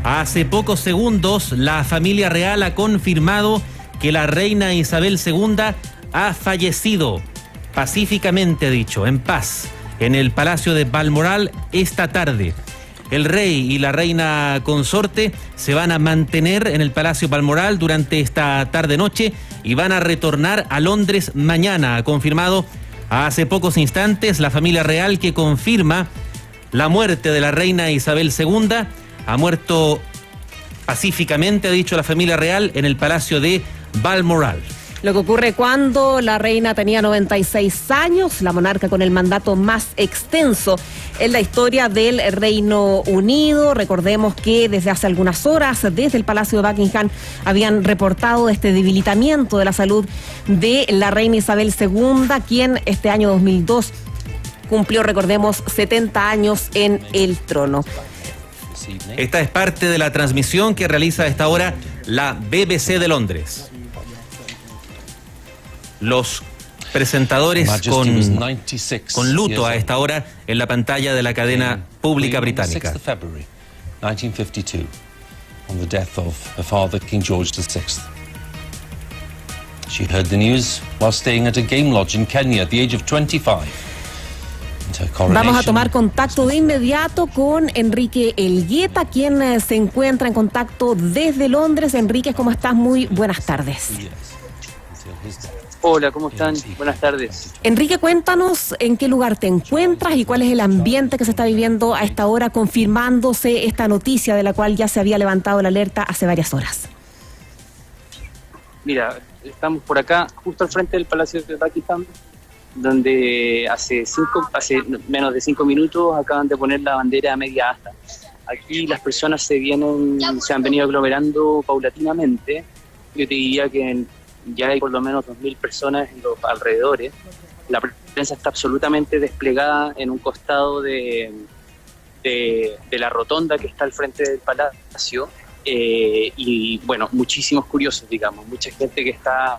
Hace pocos segundos, la familia real ha confirmado que la reina Isabel II ha fallecido, pacíficamente dicho, en paz, en el Palacio de Balmoral esta tarde. El rey y la reina consorte se van a mantener en el Palacio Balmoral durante esta tarde-noche y van a retornar a Londres mañana. Ha confirmado hace pocos instantes la familia real, que confirma la muerte de la reina Isabel II. Ha muerto pacíficamente, ha dicho la familia real, en el Palacio de Balmoral. Lo que ocurre cuando la reina tenía 96 años, la monarca con el mandato más extenso en la historia del Reino Unido. Recordemos que desde hace algunas horas, desde el Palacio de Buckingham, habían reportado este debilitamiento de la salud de la reina Isabel II, quien este año 2002 cumplió, recordemos, 70 años en el trono. Esta es parte de la transmisión que realiza a esta hora la BBC de Londres. Los presentadores con luto a esta hora en la pantalla de la cadena pública británica. 6 de February 1952, on the death of her father, King George VI. She heard the news while staying at a game lodge in Kenya at the age of 25. Vamos a tomar contacto de inmediato con Enrique Elgueta, quien se encuentra en contacto desde Londres. Enrique, ¿cómo estás? Muy buenas tardes. Hola, ¿cómo están? Buenas tardes. Enrique, cuéntanos en qué lugar te encuentras y cuál es el ambiente que se está viviendo a esta hora, confirmándose esta noticia de la cual ya se había levantado la alerta hace varias horas. Mira, estamos por acá, justo al frente del Palacio de Buckingham, donde hace menos de 5 minutos acaban de poner la bandera a media asta. Aquí las personas se han venido aglomerando paulatinamente. Yo te diría que ya hay por lo menos 2.000 personas en los alrededores. La prensa está absolutamente desplegada en un costado de la rotonda que está al frente del palacio, y bueno, muchísimos curiosos, digamos, mucha gente que está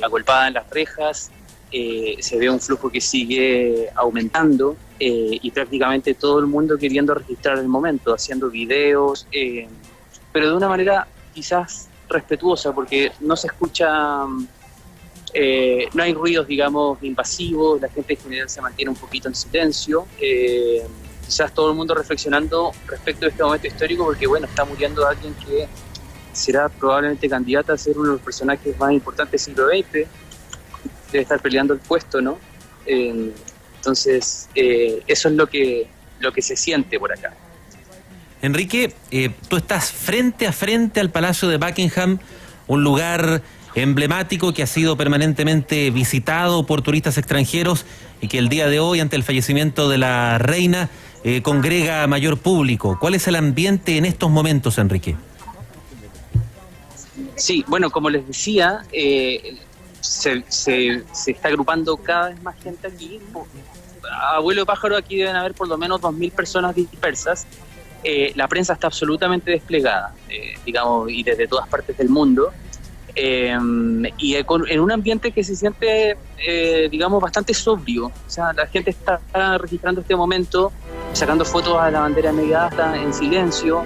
agolpada en las rejas. Se ve un flujo que sigue aumentando, y prácticamente todo el mundo queriendo registrar el momento, haciendo videos, pero de una manera quizás respetuosa, porque no se escucha, no hay ruidos, digamos, invasivos. La gente en general se mantiene un poquito en silencio, quizás todo el mundo reflexionando respecto a este momento histórico, porque bueno, está muriendo alguien que será probablemente candidata a ser uno de los personajes más importantes del siglo XX, debe estar peleando el puesto, ¿no? Entonces, eso es lo que se siente por acá. Enrique, tú estás frente a frente al Palacio de Buckingham, un lugar emblemático que ha sido permanentemente visitado por turistas extranjeros y que el día de hoy, ante el fallecimiento de la reina, congrega a mayor público. ¿Cuál es el ambiente en estos momentos, Enrique? Sí, bueno, como les decía, se está agrupando cada vez más gente aquí. A vuelo de pájaro aquí deben haber por lo menos 2.000 personas dispersas. La prensa está absolutamente desplegada, digamos, y desde todas partes del mundo, y en un ambiente que se siente, digamos, bastante sobrio. O sea, la gente está registrando este momento, sacando fotos a la bandera media asta en silencio.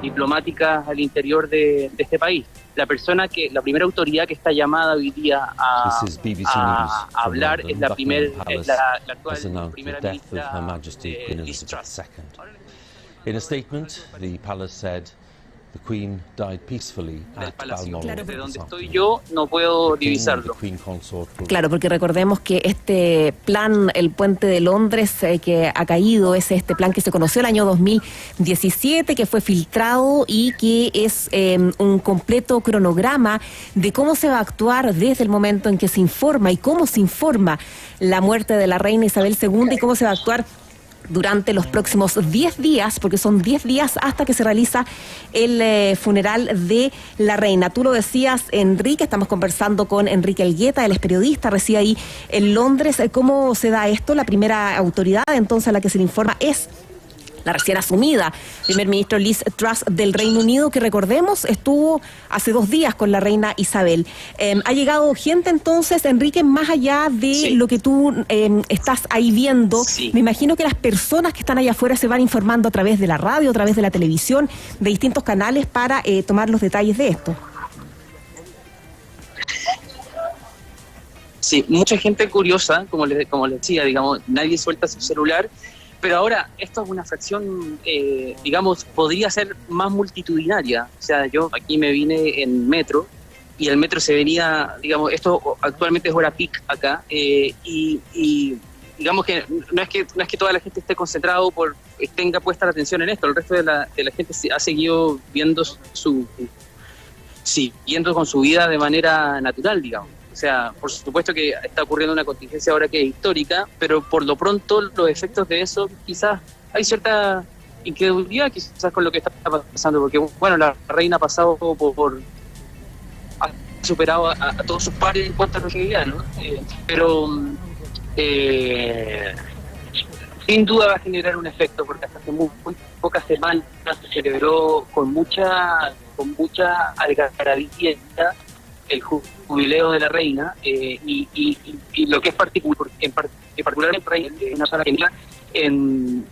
Diplomáticas al interior de este país. La primera autoridad que está llamada hoy día a hablar es la actual primera ministra, Majesty, Queen Elizabeth II. In a statement, the palace said The Queen died peacefully del at palacio. Balmoral. De donde estoy yo no puedo divisarlo. The Queen Consort will Claro, porque recordemos que este plan, el puente de Londres, que ha caído, es este plan que se conoció el año 2017, que fue filtrado y que es un completo cronograma de cómo se va a actuar desde el momento en que se informa y cómo se informa la muerte de la reina Isabel II y cómo se va a actuar durante los próximos 10 días, porque son 10 días hasta que se realiza el funeral de la reina. Tú lo decías, Enrique, estamos conversando con Enrique Elgueta, él es periodista, reside ahí en Londres. ¿Cómo se da esto? La primera autoridad entonces a la que se le informa es la recién asumida primer ministro Liz Truss del Reino Unido, que recordemos estuvo hace 2 días con la reina Isabel. Ha llegado gente entonces, Enrique, más allá de lo que tú estás ahí viendo. Me imagino que las personas que están allá afuera se van informando a través de la radio, a través de la televisión, de distintos canales para tomar los detalles de esto. Sí, mucha gente curiosa, como les decía, digamos, nadie suelta su celular. Pero ahora, esto es una fracción, digamos, podría ser más multitudinaria. O sea, yo aquí me vine en metro y el metro se venía, digamos, esto actualmente es hora peak acá, y digamos que no es que toda la gente esté concentrado tenga puesta la atención en esto. El resto de la gente ha seguido siguiendo con su vida de manera natural, digamos. O sea, por supuesto que está ocurriendo una contingencia ahora que es histórica, pero por lo pronto los efectos de eso, quizás hay cierta incredulidad quizás con lo que está pasando, porque bueno, la reina ha pasado ha superado a todos sus pares en cuanto a longevidad, ¿no? Pero sin duda va a generar un efecto, porque hasta hace muy pocas semanas se celebró con mucha algarabía el jubileo de la reina, y lo que es particularmente una zona en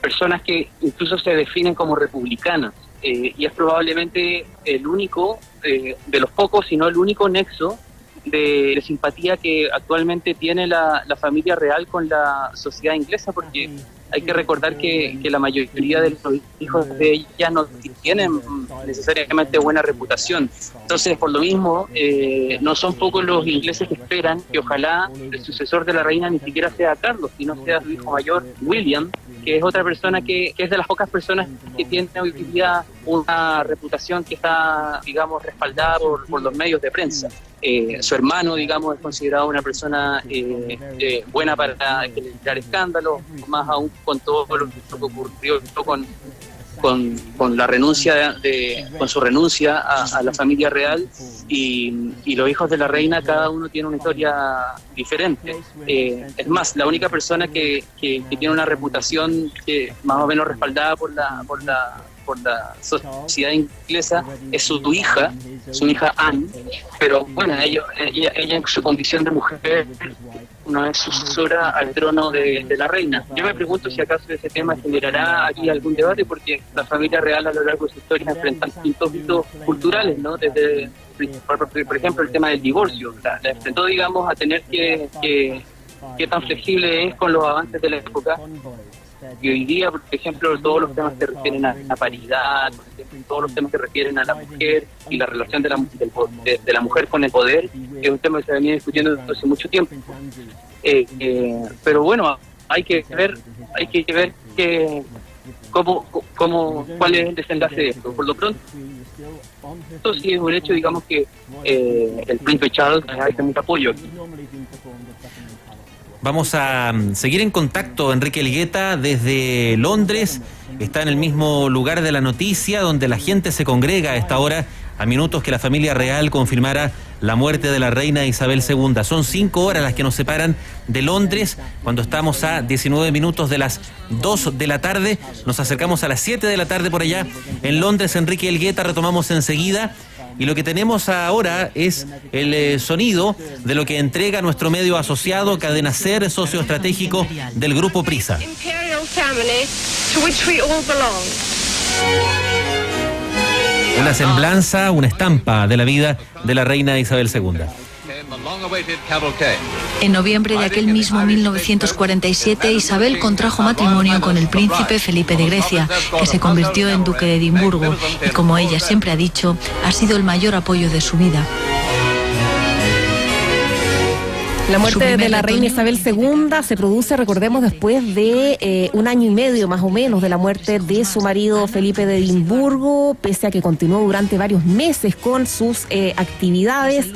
personas que incluso se definen como republicanas, y es probablemente el único, de los pocos, si no el único nexo de simpatía que actualmente tiene la familia real con la sociedad inglesa, porque hay que recordar que la mayoría de los hijos de ella no tienen necesariamente buena reputación. Entonces, por lo mismo, no son pocos los ingleses que esperan que ojalá el sucesor de la reina ni siquiera sea Carlos, sino sea su hijo mayor, William, que es otra persona que es de las pocas personas que tiene hoy día una reputación que está, digamos, respaldada por los medios de prensa. Su hermano, digamos, es considerado una persona buena para generar escándalos, más aún con todo lo que ocurrió con la renuncia con su renuncia a la familia real, y los hijos de la reina, cada uno tiene una historia diferente. Es más, la única persona que tiene una reputación que más o menos respaldada por la sociedad inglesa es su hija Anne, pero bueno, ella en su condición de mujer no es sucesora al trono de la reina. Yo me pregunto si acaso ese tema generará aquí algún debate, porque la familia real a lo largo de su historia enfrenta distintos hitos culturales, ¿no? Desde, por ejemplo, el tema del divorcio, la enfrentó, digamos, a tener qué tan flexible es con los avances de la época. Y hoy día, por ejemplo, todos los temas que refieren a la paridad, todos los temas que refieren a la mujer y la relación de la mujer con el poder, es un tema que se venía discutiendo desde hace mucho tiempo. Pero bueno, hay que ver cuál es el desenlace de esto. Por lo pronto, esto sí es un hecho, digamos, que el príncipe Charles hace mucho apoyo aquí. Vamos a seguir en contacto, Enrique Elgueta, desde Londres. Está en el mismo lugar de la noticia, donde la gente se congrega a esta hora, a minutos que la familia real confirmara la muerte de la reina Isabel II. Son 5 horas las que nos separan de Londres, cuando estamos a 19 minutos de las 2 de la tarde. Nos acercamos a las 7 de la tarde por allá en Londres. Enrique Elgueta, retomamos enseguida. Y lo que tenemos ahora es el sonido de lo que entrega nuestro medio asociado, Cadena Ser, socio estratégico del Grupo Prisa. Una semblanza, una estampa de la vida de la reina Isabel II. En noviembre de aquel mismo 1947, Isabel contrajo matrimonio con el príncipe Felipe de Grecia, que se convirtió en duque de Edimburgo y, como ella siempre ha dicho, ha sido el mayor apoyo de su vida. La muerte de la reina Isabel II se produce, recordemos, después de un año y medio más o menos de la muerte de su marido Felipe de Edimburgo, pese a que continuó durante varios meses con sus actividades.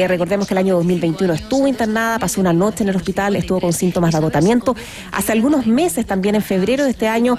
Recordemos que el año 2021 estuvo internada, pasó una noche en el hospital, estuvo con síntomas de agotamiento. Hace algunos meses, también en febrero de este año,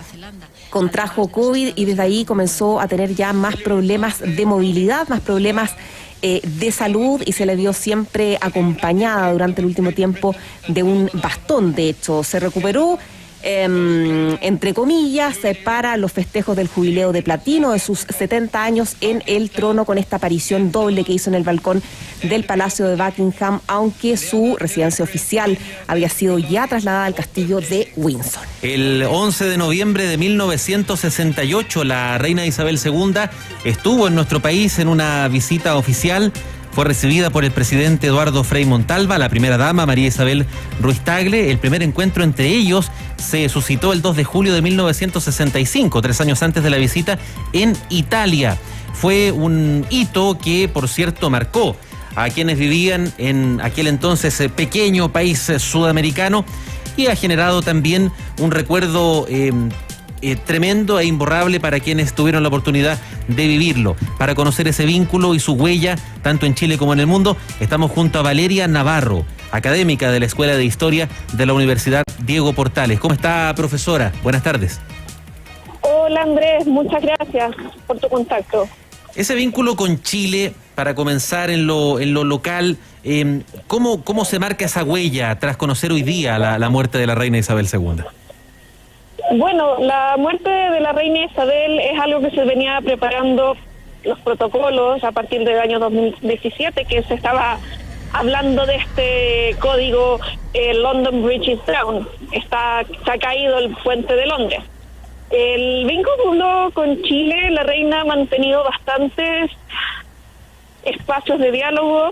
contrajo COVID y desde ahí comenzó a tener ya más problemas de movilidad, más problemas de salud, y se le vio siempre acompañada durante el último tiempo de un bastón. De hecho, se recuperó, entre comillas, para los festejos del jubileo de platino de sus 70 años en el trono, con esta aparición doble que hizo en el balcón del Palacio de Buckingham, aunque su residencia oficial había sido ya trasladada al castillo de Windsor. El 11 de noviembre de 1968, la reina Isabel II estuvo en nuestro país en una visita oficial. Fue recibida por el presidente Eduardo Frei Montalva, la primera dama María Isabel Ruiz Tagle. El primer encuentro entre ellos se suscitó el 2 de julio de 1965, 3 años antes de la visita, en Italia. Fue un hito que, por cierto, marcó a quienes vivían en aquel entonces pequeño país sudamericano, y ha generado también un recuerdo tremendo e imborrable para quienes tuvieron la oportunidad de vivirlo. Para conocer ese vínculo y su huella, tanto en Chile como en el mundo, estamos junto a Valeria Navarro, académica de la Escuela de Historia de la Universidad Diego Portales. ¿Cómo está, profesora? Buenas tardes. Hola, Andrés, muchas gracias por tu contacto. Ese vínculo con Chile, para comenzar en lo local, ¿cómo se marca esa huella tras conocer hoy día la muerte de la reina Isabel II? Bueno, la muerte de la reina Isabel es algo que se venía preparando los protocolos a partir del año 2017, que se estaba hablando de este código London Bridge is down, se ha caído el puente de Londres. El vínculo con Chile, la reina ha mantenido bastantes espacios de diálogo.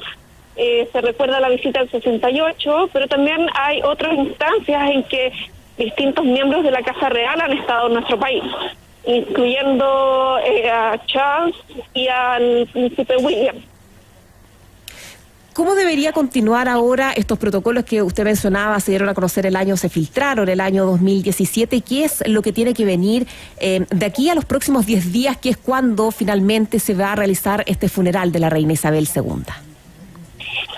Se recuerda la visita del 68, pero también hay otras instancias en que distintos miembros de la Casa Real han estado en nuestro país, incluyendo a Charles y al príncipe William. ¿Cómo debería continuar ahora estos protocolos que usted mencionaba? Se dieron a conocer se filtraron el año 2017. ¿Qué es lo que tiene que venir de aquí a los próximos 10 días, que es cuando finalmente se va a realizar este funeral de la reina Isabel II?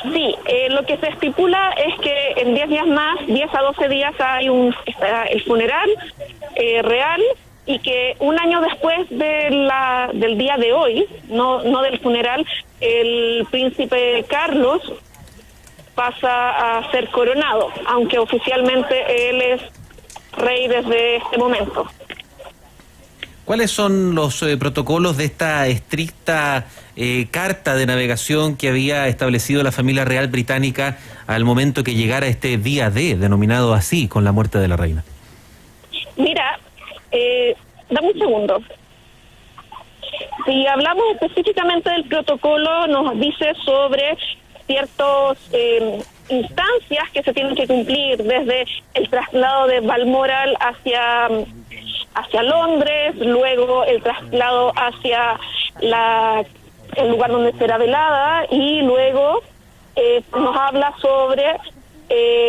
Sí, lo que se estipula es que en 10 días más, 10 a 12 días, hay el funeral real, y que un año después del día de hoy, no del funeral, el príncipe Carlos pasa a ser coronado, aunque oficialmente él es rey desde este momento. ¿Cuáles son los protocolos de esta estricta carta de navegación que había establecido la familia real británica al momento que llegara este día D, denominado así, con la muerte de la reina? Mira, dame un segundo. Si hablamos específicamente del protocolo, nos dice sobre ciertas instancias que se tienen que cumplir, desde el traslado de Balmoral hacia Londres, luego el traslado hacia el lugar donde será velada, y luego nos habla sobre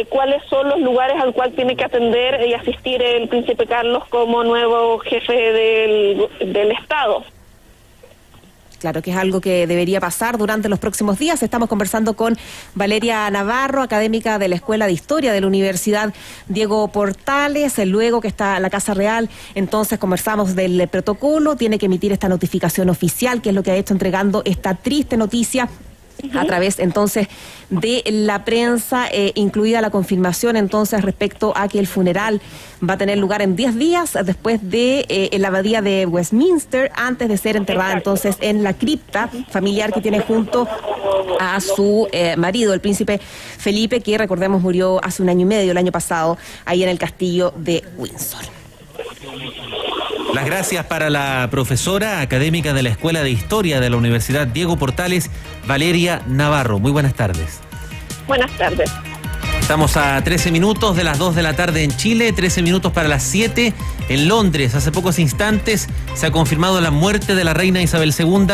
cuáles son los lugares al cual tiene que atender y asistir el príncipe Carlos como nuevo jefe del Estado. Claro que es algo que debería pasar durante los próximos días. Estamos conversando con Valeria Navarro, académica de la Escuela de Historia de la Universidad Diego Portales. Luego que está la Casa Real, entonces conversamos del protocolo. Tiene que emitir esta notificación oficial, que es lo que ha hecho, entregando esta triste noticia a través entonces de la prensa, incluida la confirmación entonces respecto a que el funeral va a tener lugar en 10 días después de la abadía de Westminster, antes de ser enterrada entonces en la cripta familiar que tiene junto a su marido, el príncipe Felipe, que recordemos murió hace un año y medio, el año pasado, ahí en el castillo de Windsor. Las gracias para la profesora académica de la Escuela de Historia de la Universidad Diego Portales, Valeria Navarro. Muy buenas tardes. Buenas tardes. Estamos a 13 minutos de las 2 de la tarde en Chile, 13 minutos para las 7 en Londres. Hace pocos instantes se ha confirmado la muerte de la reina Isabel II,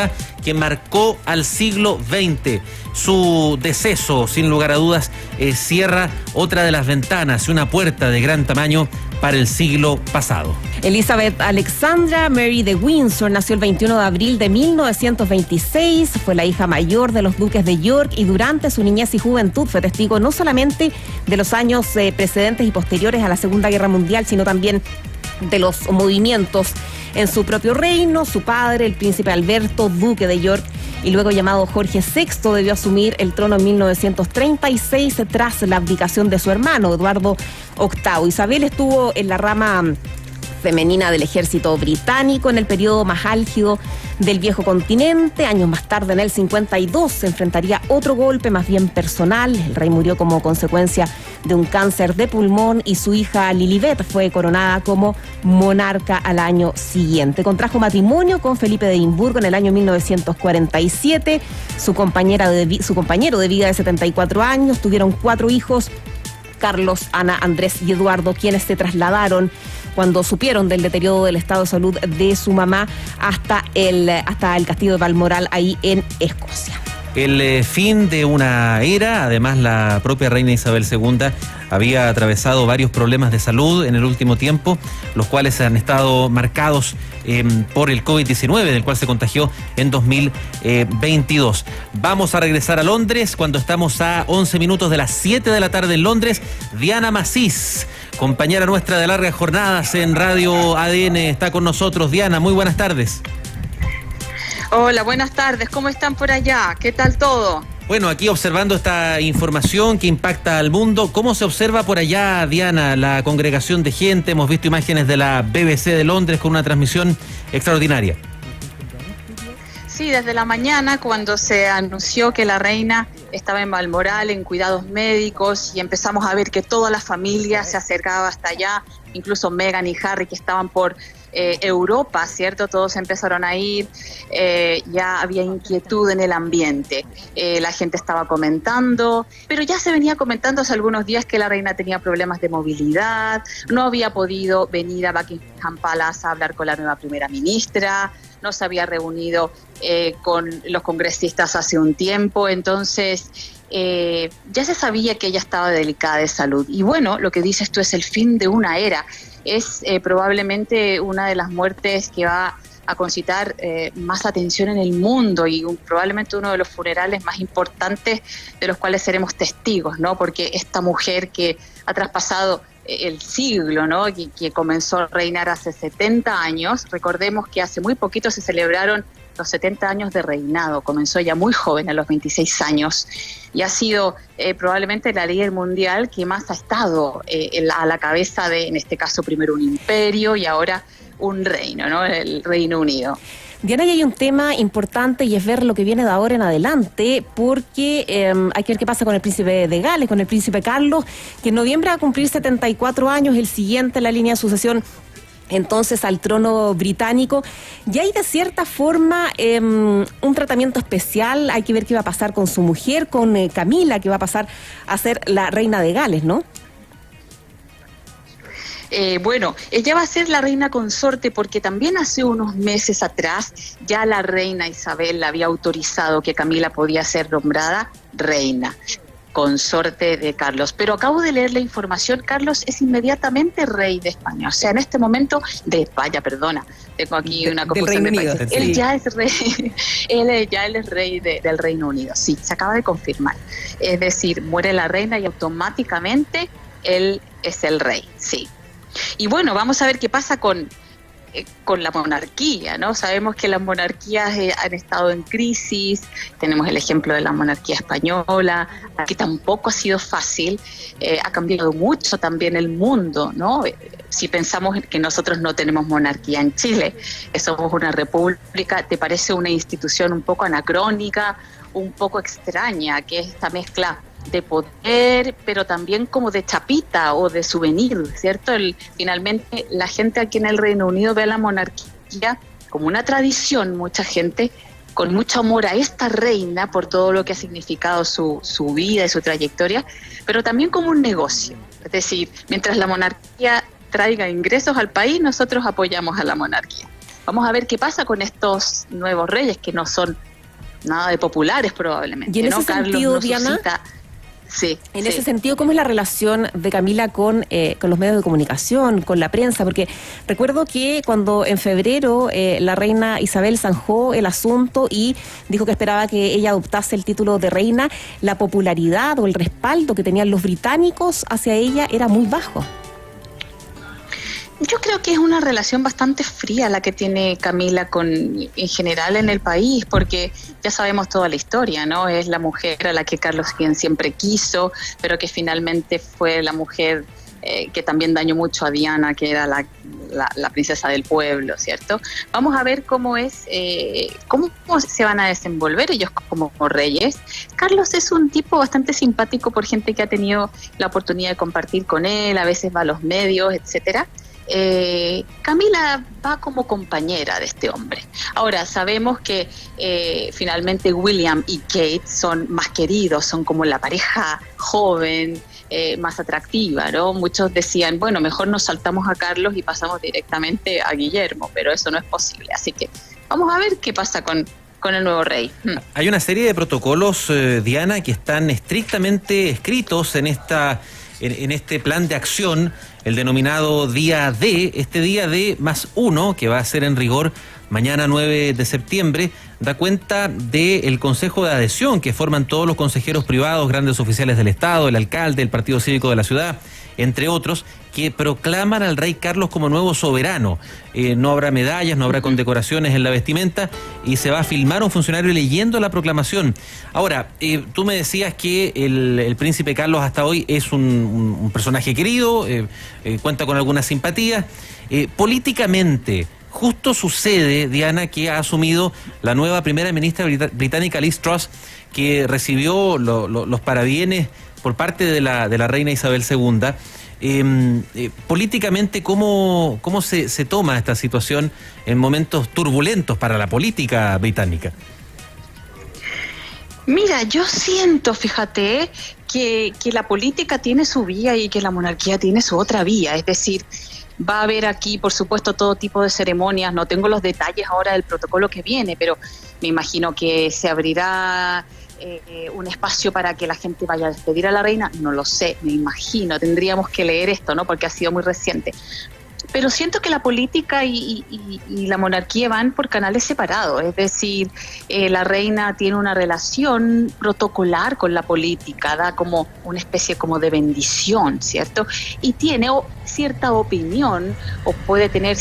que marcó al siglo XX. Su deceso, sin lugar a dudas, cierra otra de las ventanas y una puerta de gran tamaño para el siglo pasado. Elizabeth Alexandra Mary de Windsor nació el 21 de abril de 1926, fue la hija mayor de los duques de York y durante su niñez y juventud fue testigo no solamente de los años precedentes y posteriores a la Segunda Guerra Mundial, sino también de los movimientos en su propio reino. Su padre, el príncipe Alberto, duque de York, y luego llamado Jorge VI, debió asumir el trono en 1936 tras la abdicación de su hermano, Eduardo VIII. Isabel estuvo en la rama femenina del ejército británico en el periodo más álgido del viejo continente. Años más tarde, en el 52, se enfrentaría otro golpe más bien personal. El rey murió como consecuencia de un cáncer de pulmón y su hija Lilibet fue coronada como monarca al año siguiente. Contrajo matrimonio con Felipe de Edimburgo en el año 1947. Su compañero de vida de 74 años. Tuvieron 4 hijos: Carlos, Ana, Andrés y Eduardo, quienes se trasladaron cuando supieron del deterioro del estado de salud de su mamá hasta el castillo de Balmoral, ahí en Escocia. El fin de una era. Además, la propia reina Isabel II había atravesado varios problemas de salud en el último tiempo, los cuales han estado marcados por el COVID-19, del cual se contagió en 2022. Vamos a regresar a Londres cuando estamos a 11 minutos de las 7 de la tarde en Londres. Diana Macís, compañera nuestra de largas jornadas en Radio ADN, está con nosotros. Diana, muy buenas tardes. Hola, buenas tardes. ¿Cómo están por allá? ¿Qué tal todo? Bueno, aquí observando esta información que impacta al mundo. ¿Cómo se observa por allá, Diana, la congregación de gente? Hemos visto imágenes de la BBC de Londres con una transmisión extraordinaria. Sí, desde la mañana, cuando se anunció que la reina estaba en Balmoral, en cuidados médicos, y empezamos a ver que toda la familia se acercaba hasta allá, incluso Meghan y Harry, que estaban por Europa, ¿cierto? Todos empezaron a ir, ya había inquietud en el ambiente, la gente estaba comentando, pero ya se venía comentando hace algunos días que la reina tenía problemas de movilidad, no había podido venir a Buckingham Palace a hablar con la nueva primera ministra, no se había reunido con los congresistas hace un tiempo, entonces ya se sabía que ella estaba delicada de salud. Y bueno, lo que dices tú es el fin de una era. Es probablemente una de las muertes que va a concitar más atención en el mundo y probablemente uno de los funerales más importantes de los cuales seremos testigos, ¿no? Porque esta mujer que ha traspasado el siglo, ¿no? Que comenzó a reinar hace 70 años. Recordemos que hace muy poquito se celebraron los 70 años de reinado. Comenzó ya muy joven, a los 26 años, y ha sido probablemente la líder mundial que más ha estado a la cabeza de, en este caso, primero un imperio y ahora un reino, ¿no? El Reino Unido. Diana, y hay un tema importante y es ver lo que viene de ahora en adelante, porque hay que ver qué pasa con el príncipe de Gales, con el príncipe Carlos, que en noviembre va a cumplir 74 años, el siguiente en la línea de sucesión entonces al trono británico. Ya hay de cierta forma un tratamiento especial. Hay que ver qué va a pasar con su mujer, con Camila, que va a pasar a ser la reina de Gales, ¿no? Bueno, ella va a ser la reina consorte porque también hace unos meses atrás ya la reina Isabel había autorizado que Camila podía ser nombrada reina consorte de Carlos, pero acabo de leer la información. Carlos es inmediatamente rey de España, o sea, en este momento de España, perdona, tengo aquí una confusión de países. Él ya es rey, él es rey del Reino Unido, sí, se acaba de confirmar. Es decir, muere la reina y automáticamente él es el rey, sí. Y bueno, vamos a ver qué pasa con la monarquía, ¿no? Sabemos que las monarquías han estado en crisis, tenemos el ejemplo de la monarquía española, aquí tampoco ha sido fácil, ha cambiado mucho también el mundo, ¿no? Si pensamos que nosotros no tenemos monarquía en Chile, que somos una república, ¿te parece una institución un poco anacrónica, un poco extraña, que es esta mezcla de poder, pero también como de chapita o de souvenir, ¿cierto? Finalmente la gente aquí en el Reino Unido ve a la monarquía como una tradición, mucha gente, con mucho amor a esta reina por todo lo que ha significado su vida y su trayectoria, pero también como un negocio. Es decir, mientras la monarquía traiga ingresos al país, nosotros apoyamos a la monarquía. Vamos a ver qué pasa con estos nuevos reyes, que no son nada de populares probablemente. Y en ese sentido, no Diana, suscita... Sí, en ese sentido, ¿cómo es la relación de Camila con los medios de comunicación, con la prensa? Porque recuerdo que cuando en febrero la reina Isabel zanjó el asunto y dijo que esperaba que ella adoptase el título de reina, la popularidad o el respaldo que tenían los británicos hacia ella era muy bajo. Yo creo que es una relación bastante fría la que tiene Camila en general en el país, porque ya sabemos toda la historia, ¿no? Es la mujer a la que Carlos siempre quiso, pero que finalmente fue la mujer que también dañó mucho a Diana, que era la princesa del pueblo, ¿cierto? Vamos a ver cómo se van a desenvolver ellos como reyes. Carlos es un tipo bastante simpático por gente que ha tenido la oportunidad de compartir con él, a veces va a los medios, etcétera. Camila va como compañera de este hombre. Ahora, sabemos que finalmente William y Kate son más queridos, son como la pareja joven, más atractiva, ¿no? Muchos decían, bueno, mejor nos saltamos a Carlos y pasamos directamente a Guillermo, pero eso no es posible. Así que vamos a ver qué pasa con el nuevo rey. Hay una serie de protocolos, Diana, que están estrictamente escritos en este plan de acción, el denominado Día D, este Día D +1, que va a ser en rigor mañana 9 de septiembre, da cuenta del Consejo de Adhesión, que forman todos los consejeros privados, grandes oficiales del Estado, el alcalde, el Partido Cívico de la ciudad, entre otros, que proclaman al rey Carlos como nuevo soberano. No habrá medallas, no habrá condecoraciones en la vestimenta y se va a filmar un funcionario leyendo la proclamación. Ahora, tú me decías que el príncipe Carlos hasta hoy es un personaje querido, cuenta con alguna simpatía. Políticamente, justo sucede, Diana, que ha asumido la nueva primera ministra británica Liz Truss, que recibió los parabienes por parte de la reina Isabel II. Políticamente, ¿cómo se toma esta situación en momentos turbulentos para la política británica? Mira, yo siento, fíjate, que la política tiene su vía y que la monarquía tiene su otra vía. Es decir, va a haber aquí, por supuesto, todo tipo de ceremonias. No tengo los detalles ahora del protocolo que viene, pero me imagino que se abrirá un espacio para que la gente vaya a despedir a la reina. No lo sé, me imagino. Tendríamos que leer esto, ¿no? Porque ha sido muy reciente. Pero siento que la política y la monarquía van por canales separados. Es decir, la reina tiene una relación protocolar con la política, da como una especie como de bendición, ¿cierto? Y tiene cierta opinión, o puede tener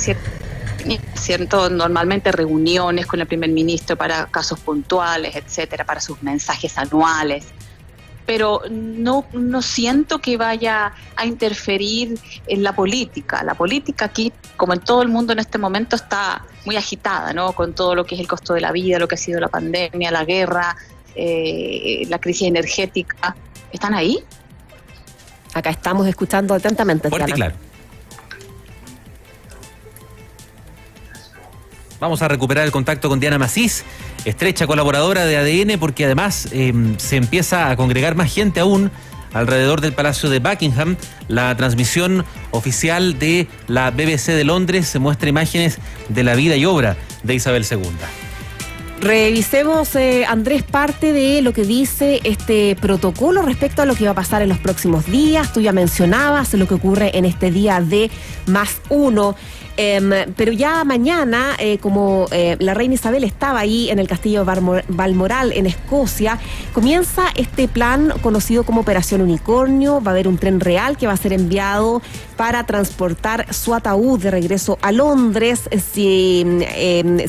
normalmente reuniones con el primer ministro para casos puntuales, etcétera, para sus mensajes anuales. Pero no siento que vaya a interferir en la política. La política aquí, como en todo el mundo en este momento, está muy agitada, ¿no? Con todo lo que es el costo de la vida, lo que ha sido la pandemia, la guerra, la crisis energética. ¿Están ahí? Acá estamos escuchando atentamente. Fuerte y claro. Vamos a recuperar el contacto con Diana Macís, estrecha colaboradora de ADN, porque además se empieza a congregar más gente aún alrededor del Palacio de Buckingham. La transmisión oficial de la BBC de Londres se muestra imágenes de la vida y obra de Isabel II. Revisemos, Andrés, parte de lo que dice este protocolo respecto a lo que va a pasar en los próximos días. Tú ya mencionabas lo que ocurre en este día de +1. Pero ya mañana, como la reina Isabel estaba ahí en el castillo Balmoral, en Escocia, comienza este plan conocido como Operación Unicornio. Va a haber un tren real que va a ser enviado para transportar su ataúd de regreso a Londres. Si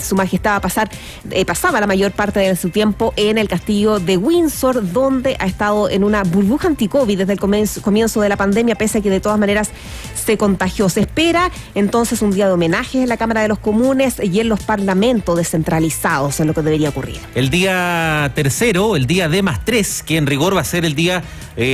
su majestad pasaba la mayor parte de su tiempo en el castillo de Windsor, donde ha estado en una burbuja anti-COVID desde el comienzo de la pandemia, pese a que de todas maneras se contagió. Se espera entonces un día de homenajes en la Cámara de los Comunes y en los parlamentos descentralizados, en lo que debería ocurrir. El día tercero, el día D+3, que en rigor va a ser el día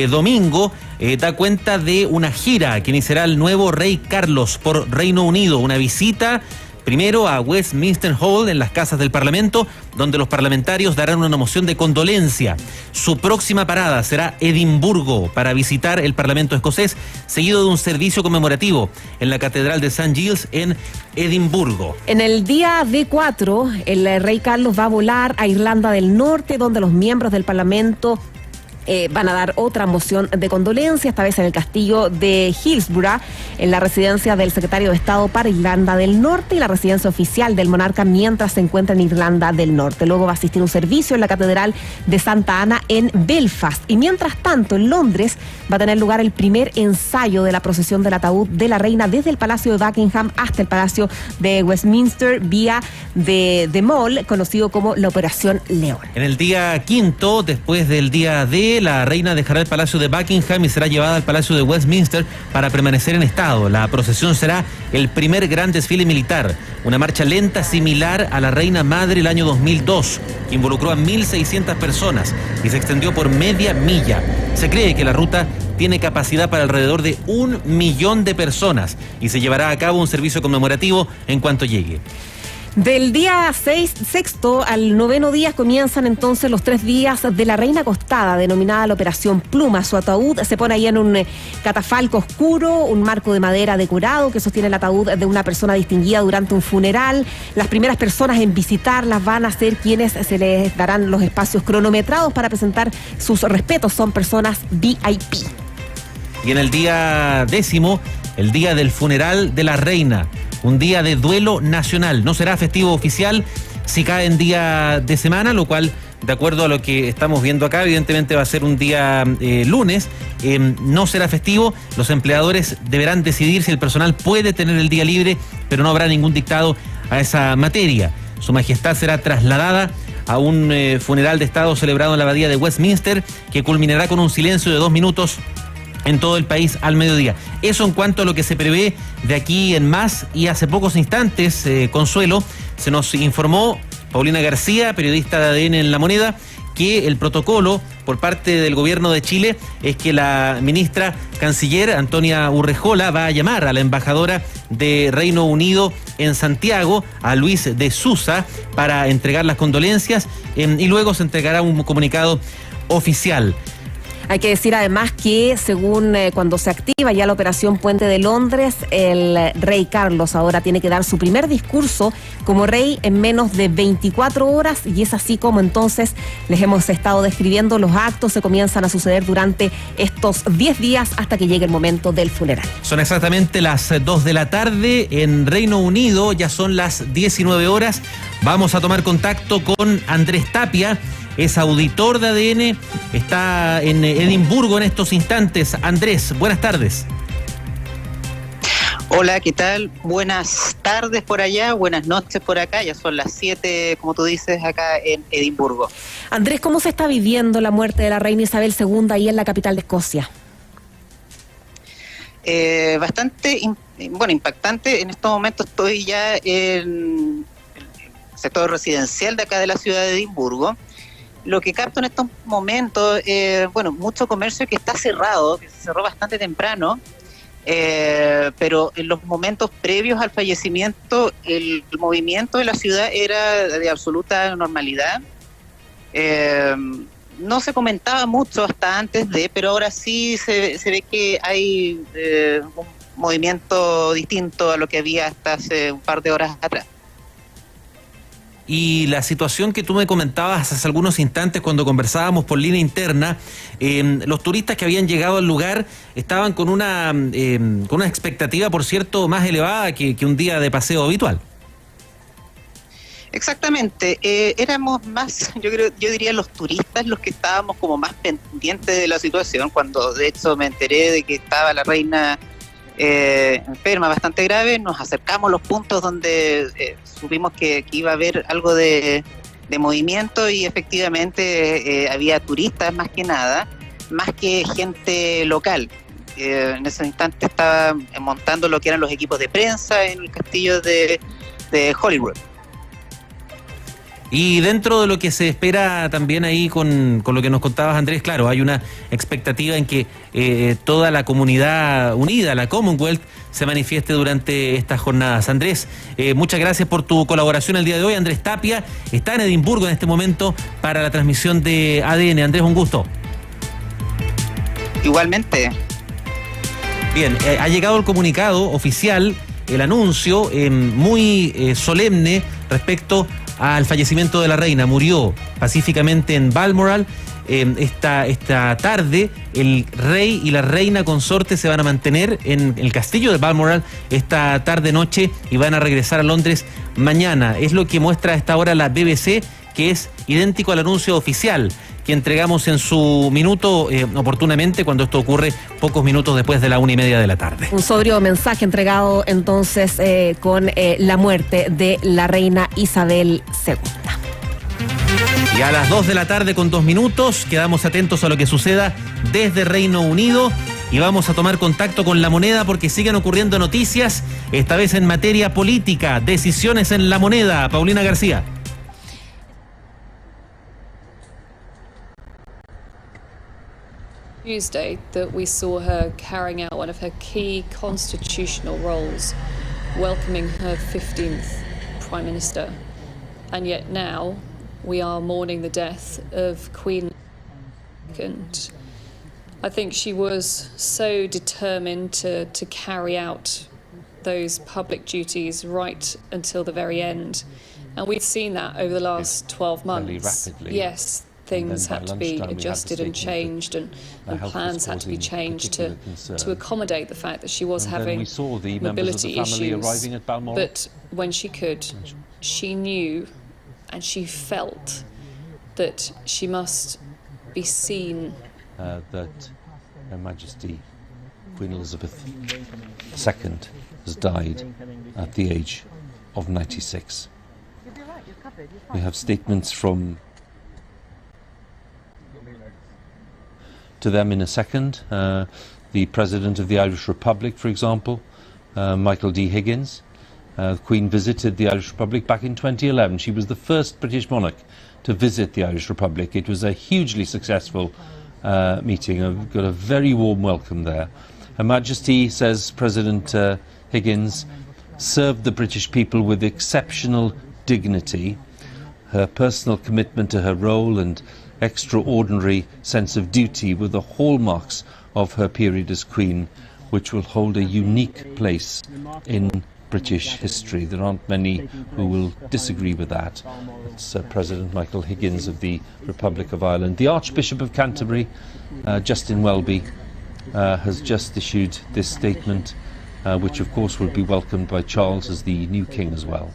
domingo, da cuenta de una gira que iniciará el nuevo rey Carlos por Reino Unido, una visita Primero a Westminster Hall, en las casas del Parlamento, donde los parlamentarios darán una moción de condolencia. Su próxima parada será Edimburgo para visitar el Parlamento escocés, seguido de un servicio conmemorativo en la Catedral de St. Giles en Edimburgo. En el día D4, el rey Carlos va a volar a Irlanda del Norte, donde los miembros del Parlamento van a dar otra moción de condolencia, esta vez en el castillo de Hillsborough, en la residencia del secretario de Estado para Irlanda del Norte y la residencia oficial del monarca mientras se encuentra en Irlanda del Norte. Luego va a asistir un servicio en la Catedral de Santa Ana en Belfast. Y mientras tanto, en Londres va a tener lugar el primer ensayo de la procesión del ataúd de la reina desde el Palacio de Buckingham hasta el Palacio de Westminster vía de Mall, conocido como la Operación León. En el día quinto, después del día D, la reina dejará el Palacio de Buckingham y será llevada al Palacio de Westminster para permanecer en estado. La procesión será el primer gran desfile militar, una marcha lenta similar a la Reina Madre el año 2002, que involucró a 1.600 personas y se extendió por media milla. Se cree que la ruta tiene capacidad para alrededor de 1 millón de personas y se llevará a cabo un servicio conmemorativo en cuanto llegue. Del día sexto al noveno día comienzan entonces los 3 días de la reina acostada, denominada la Operación Pluma. Su ataúd se pone ahí en un catafalco oscuro, un marco de madera decorado que sostiene el ataúd de una persona distinguida durante un funeral. Las primeras personas en visitarlas van a ser quienes se les darán los espacios cronometrados para presentar sus respetos. Son personas VIP. Y en el día 10º, el día del funeral de la reina, un día de duelo nacional. No será festivo oficial si cae en día de semana, lo cual, de acuerdo a lo que estamos viendo acá, evidentemente va a ser un día lunes. No será festivo. Los empleadores deberán decidir si el personal puede tener el día libre, pero no habrá ningún dictado a esa materia. Su Majestad será trasladada a un funeral de Estado celebrado en la abadía de Westminster, que culminará con un silencio de 2 minutos en todo el país al mediodía. Eso en cuanto a lo que se prevé de aquí en más. Y hace pocos instantes, Consuelo, se nos informó, Paulina García, periodista de ADN en La Moneda, que el protocolo por parte del gobierno de Chile es que la ministra canciller Antonia Urrejola va a llamar a la embajadora de Reino Unido en Santiago, a Luis de Sousa, para entregar las condolencias y luego se entregará un comunicado oficial. Hay que decir además que según cuando se activa ya la Operación Puente de Londres, el rey Carlos ahora tiene que dar su primer discurso como rey en menos de 24 horas y es así como entonces les hemos estado describiendo. Los actos se comienzan a suceder durante estos 10 días hasta que llegue el momento del funeral. Son exactamente las 2 de la tarde en Reino Unido, ya son las 19 horas. Vamos a tomar contacto con Andrés Tapia. Es auditor de ADN, está en Edimburgo en estos instantes. Andrés, buenas tardes. Hola, ¿qué tal? Buenas tardes por allá, buenas noches por acá. Ya son las 7, como tú dices, acá en Edimburgo. Andrés, ¿cómo se está viviendo la muerte de la reina Isabel II ahí en la capital de Escocia? Bastante, impactante. En estos momentos estoy ya en el sector residencial de acá de la ciudad de Edimburgo. Lo que capto en estos momentos, mucho comercio que está cerrado, que se cerró bastante temprano, pero en los momentos previos al fallecimiento, el movimiento de la ciudad era de absoluta normalidad. No se comentaba mucho hasta antes pero ahora sí se ve que hay un movimiento distinto a lo que había hasta hace un par de horas atrás. Y la situación que tú me comentabas hace algunos instantes cuando conversábamos por línea interna, los turistas que habían llegado al lugar estaban con una expectativa, por cierto, más elevada que un día de paseo habitual. Exactamente, éramos más, yo diría los turistas los que estábamos como más pendientes de la situación, cuando de hecho me enteré de que estaba la reina enferma, bastante grave. Nos acercamos a los puntos donde supimos que iba a haber algo de movimiento y efectivamente había turistas más que nada, más que gente local. En ese instante estaba montando lo que eran los equipos de prensa en el castillo de Holyrood. Y dentro de lo que se espera también ahí con lo que nos contabas, Andrés, claro, hay una expectativa en que toda la comunidad unida, la Commonwealth, se manifieste durante estas jornadas. Andrés, muchas gracias por tu colaboración el día de hoy. Andrés Tapia está en Edimburgo en este momento para la transmisión de ADN. Andrés, un gusto. Igualmente. Bien, ha llegado el comunicado oficial, el anuncio muy solemne respecto al fallecimiento de la reina. Murió pacíficamente en Balmoral. Esta tarde el rey y la reina consorte se van a mantener en el castillo de Balmoral esta tarde-noche y van a regresar a Londres mañana. Es lo que muestra a esta hora la BBC, que es idéntico al anuncio oficial que entregamos en su minuto oportunamente cuando esto ocurre pocos minutos después de la 1:30 de la tarde. Un sobrio mensaje entregado entonces con la muerte de la reina Isabel II. Y a las 2 de la tarde con 2 minutos quedamos atentos a lo que suceda desde Reino Unido y vamos a tomar contacto con La Moneda porque siguen ocurriendo noticias, esta vez en materia política, decisiones en La Moneda. Paulina García. Tuesday that we saw her carrying out one of her key constitutional roles, welcoming her 15th Prime Minister. And yet now we are mourning the death of Queen Elizabeth II. I think she was so determined to carry out those public duties right until the very end. And we've seen that over the last 12 months. Rapidly. Yes. Things had to be adjusted and changed, and plans had to be changed to accommodate the fact that she was having mobility issues. But when she could, she knew and she felt that she must be seen. That Her Majesty Queen Elizabeth II has died at the age of 96. We have statements from to them in a second. The President of the Irish Republic, for example, Michael D. Higgins. The Queen visited the Irish Republic back in 2011. She was the first British monarch to visit the Irish Republic. It was a hugely successful meeting. I've got a very warm welcome there. Her Majesty, says President Higgins, served the British people with exceptional dignity. Her personal commitment to her role and extraordinary sense of duty were the hallmarks of her period as Queen, which will hold a unique place in British history. There aren't many who will disagree with that. It's President Michael Higgins of the Republic of Ireland. The Archbishop of Canterbury, Justin Welby, has just issued this statement, which of course will be welcomed by Charles as the new king as well.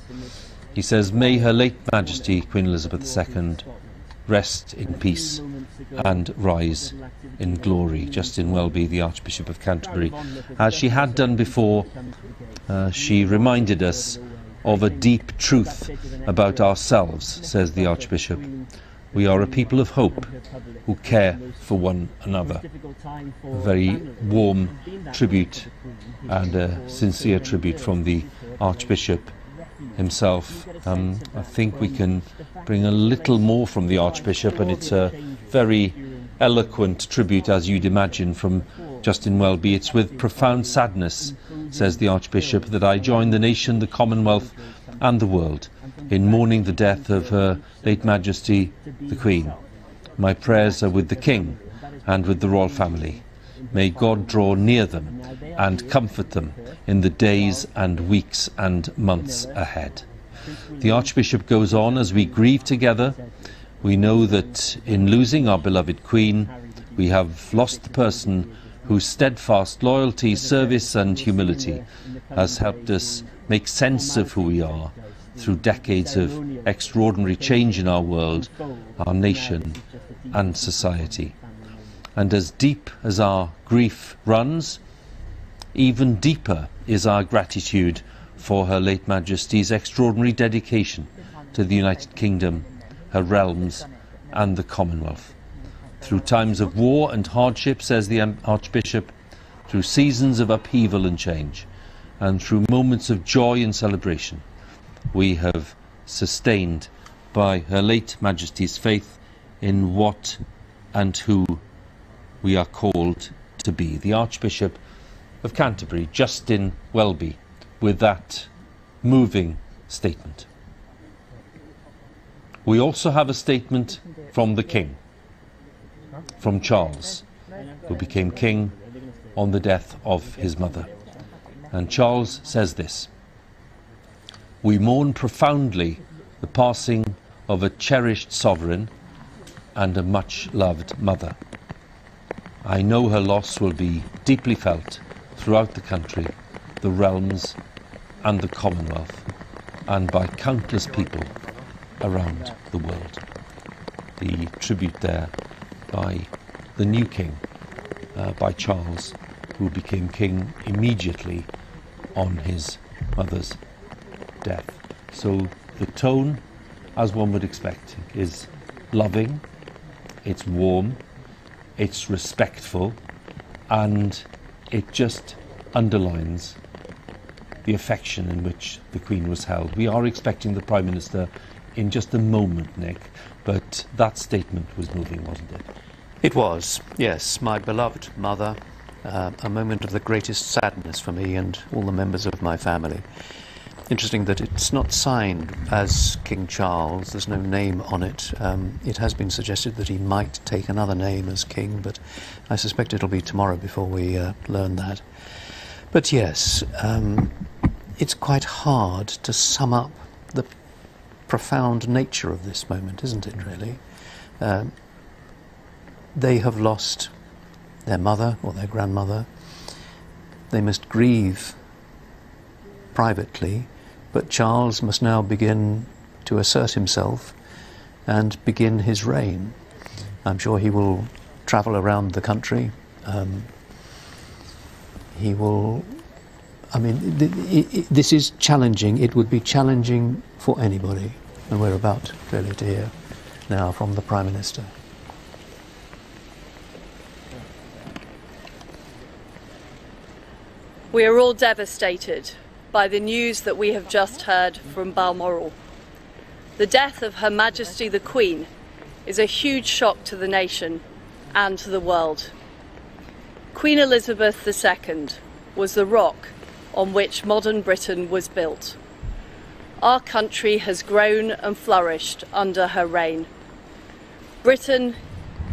He says, "May Her late Majesty Queen Elizabeth II rest in peace and rise in glory." Justin Welby, the Archbishop of Canterbury. As she had done before, she reminded us of a deep truth about ourselves, says the Archbishop. We are a people of hope who care for one another. A very warm tribute and a sincere tribute from the Archbishop himself. I think we can bring a little more from the Archbishop, and it's a very eloquent tribute, as you'd imagine, from Justin Welby. "It's with profound sadness," says the Archbishop, "that I join the nation, the Commonwealth and the world in mourning the death of Her late Majesty the Queen. My prayers are with the King and with the royal family. May God draw near them and comfort them in the days and weeks and months ahead." The Archbishop goes on, "As we grieve together, we know that in losing our beloved Queen, we have lost the person whose steadfast loyalty, service and humility has helped us make sense of who we are through decades of extraordinary change in our world, our nation and society. And as deep as our grief runs, even deeper is our gratitude for Her late Majesty's extraordinary dedication to the United Kingdom, her realms and the Commonwealth. Through times of war and hardship," says the Archbishop, "through seasons of upheaval and change, and through moments of joy and celebration, we have sustained by Her late Majesty's faith in what and who we are called to be. The Archbishop of Canterbury, Justin Welby, with that moving statement. We also have a statement from the King, from Charles, who became king on the death of his mother. And Charles says this: "We mourn profoundly the passing of a cherished sovereign and a much-loved mother. I know her loss will be deeply felt throughout the country, the realms and the Commonwealth, and by countless people around the world." The tribute there by the new king, by Charles, who became king immediately on his mother's death. So the tone, as one would expect, is loving, it's warm, it's respectful, and it just underlines the affection in which the Queen was held. We are expecting the Prime Minister in just a moment, Nick, but that statement was moving, wasn't it? It was, yes. My beloved mother, a moment of the greatest sadness for me and all the members of my family. Interesting that it's not signed as King Charles. There's no name on it. It has been suggested that he might take another name as king, but I suspect it'll be tomorrow before we learn that. But yes, it's quite hard to sum up the profound nature of this moment, isn't it, really? They have lost their mother or their grandmother. They must grieve privately, but Charles must now begin to assert himself and begin his reign. I'm sure he will travel around the country. He will, I mean, this is challenging. It would be challenging for anybody, and we're about really to hear now from the Prime Minister. We are all devastated by the news that we have just heard from Balmoral. The death of Her Majesty the Queen is a huge shock to the nation and to the world. Queen Elizabeth II was the rock on which modern Britain was built. Our country has grown and flourished under her reign. Britain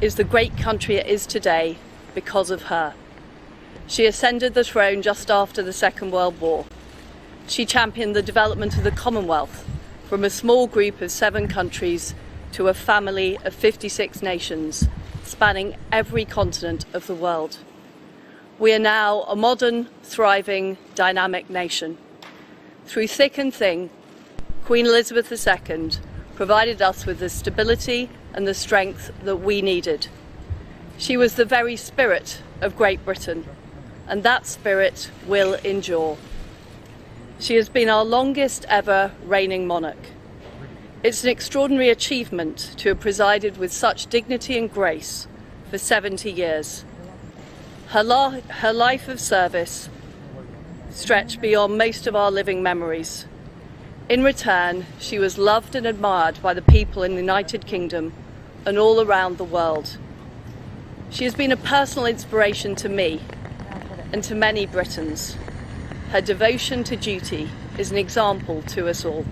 is the great country it is today because of her. She ascended the throne just after the Second World War. She championed the development of the Commonwealth from a small group of 7 countries to a family of 56 nations, spanning every continent of the world. We are now a modern, thriving, dynamic nation. Through thick and thin, Queen Elizabeth II provided us with the stability and the strength that we needed. She was the very spirit of Great Britain, and that spirit will endure. She has been our longest ever reigning monarch. It's an extraordinary achievement to have presided with such dignity and grace for 70 years. Her life of service stretched beyond most of our living memories. In return, she was loved and admired by the people in the United Kingdom and all around the world. She has been a personal inspiration to me and to many Britons. Her devotion to duty is an example to us all.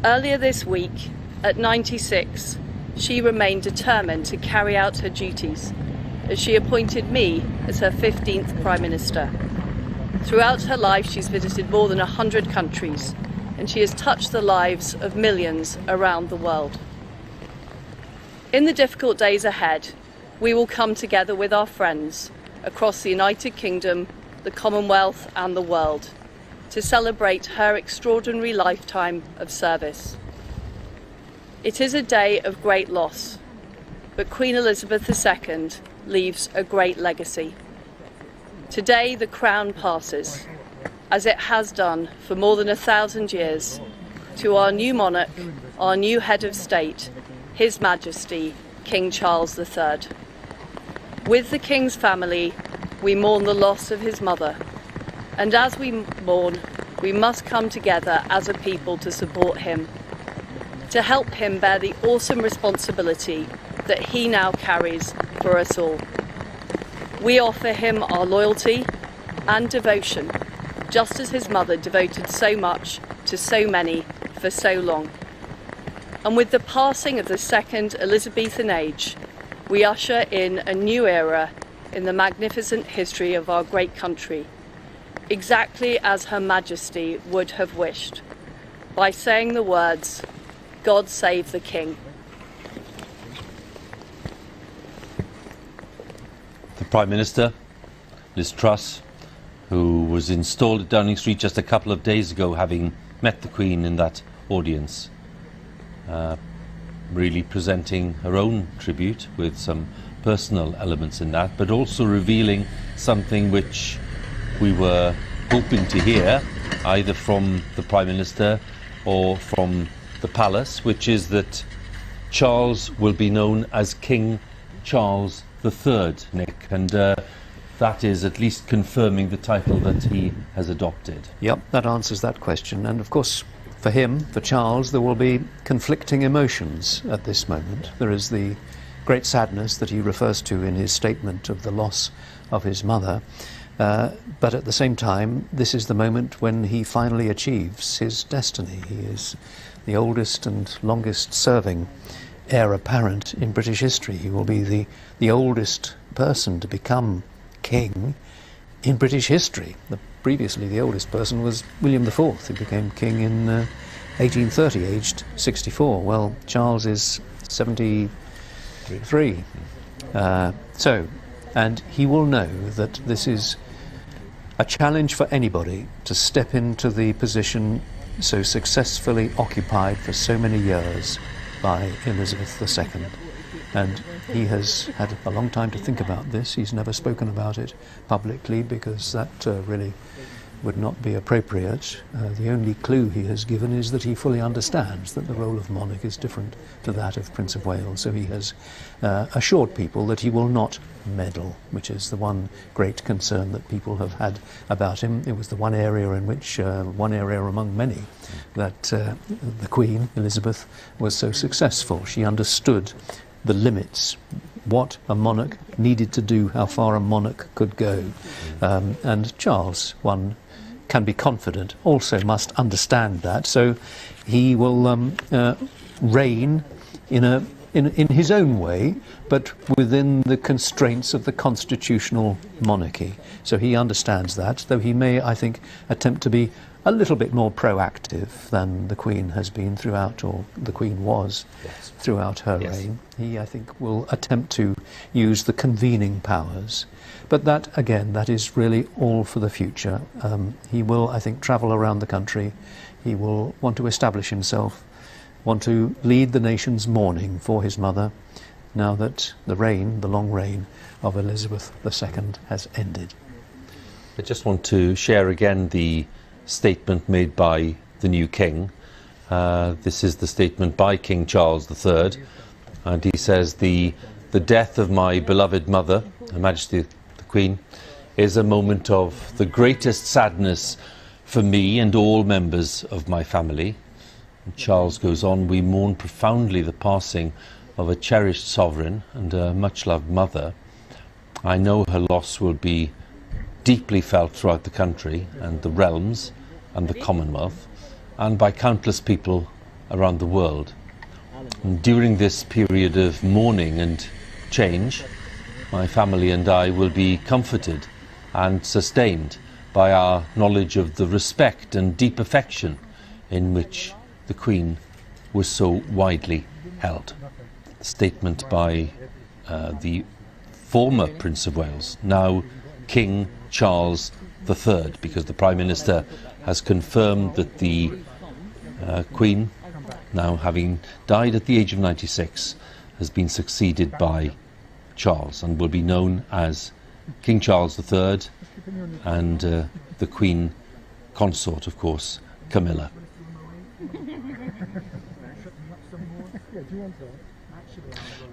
Earlier this week, at 96, she remained determined to carry out her duties as she appointed me as her 15th Prime Minister. Throughout her life, she's visited more than 100 countries, and she has touched the lives of millions around the world. In the difficult days ahead, we will come together with our friends across the United Kingdom, the Commonwealth and the world to celebrate her extraordinary lifetime of service. It is a day of great loss, but Queen Elizabeth II leaves a great legacy. Today the crown passes, as it has done for more than 1,000 years, to our new monarch, our new head of state, His Majesty King Charles III. With the King's family, we mourn the loss of his mother, and as we mourn, we must come together as a people to support him. to help him bear the awesome responsibility that he now carries for us all. We offer him our loyalty and devotion, just as his mother devoted so much to so many for so long. And with the passing of the second Elizabethan age, we usher in a new era in the magnificent history of our great country, exactly as Her Majesty would have wished, by saying the words, "God save the King." The Prime Minister, Liz Truss, who was installed at Downing Street just a couple of days ago, having met the Queen in that audience, really presenting her own tribute with some personal elements in that, but also revealing something which we were hoping to hear either from the Prime Minister or from the Palace, which is that Charles will be known as King Charles III, Nick, and that is at least confirming the title that he has adopted. Yep, that answers that question. And of course, for him, for Charles, there will be conflicting emotions at this moment. There is the great sadness that he refers to in his statement of the loss of his mother. But at the same time, this is the moment when he finally achieves his destiny. He is the oldest and longest serving heir apparent in British history. He will be the oldest person to become king in British history. Previously, the oldest person was William IV, who became king in 1830, aged 64. Well, Charles is 73. And he will know that this is a challenge for anybody to step into the position so successfully occupied for so many years by Elizabeth II. And he has had a long time to think about this. He's never spoken about it publicly because that really would not be appropriate. The only clue he has given is that he fully understands that the role of monarch is different to that of Prince of Wales. So he has assured people that he will not meddle, which is the one great concern that people have had about him. It was the one area in which, one area among many, that the Queen, Elizabeth, was so successful. She understood the limits, what a monarch needed to do, how far a monarch could go. And Charles, one can be confident, also must understand that. So he will reign in his own way, but within the constraints of the constitutional monarchy. So he understands that, though he may, I think, attempt to be a little bit more proactive than the Queen has been throughout, or the Queen was throughout her reign. He, I think, will attempt to use the convening powers. But that, again, that is really all for the future. He will, I think, travel around the country. He will want to establish himself, want to lead the nation's mourning for his mother, now that the reign, the long reign of Elizabeth II has ended. I just want to share again the statement made by the new king. This is the statement by King Charles III, and he says, the death of my beloved mother, Her Majesty the Queen, is a moment of the greatest sadness for me and all members of my family. And Charles goes on, we mourn profoundly the passing of a cherished sovereign and a much-loved mother. I know her loss will be deeply felt throughout the country and the realms and the Commonwealth, and by countless people around the world. And during this period of mourning and change, my family and I will be comforted and sustained by our knowledge of the respect and deep affection in which the Queen was so widely held. A statement by the former Prince of Wales, now King Charles III, because the Prime Minister has confirmed that the Queen, now having died at the age of 96, has been succeeded by Charles and will be known as King Charles III and the Queen consort, of course, Camilla.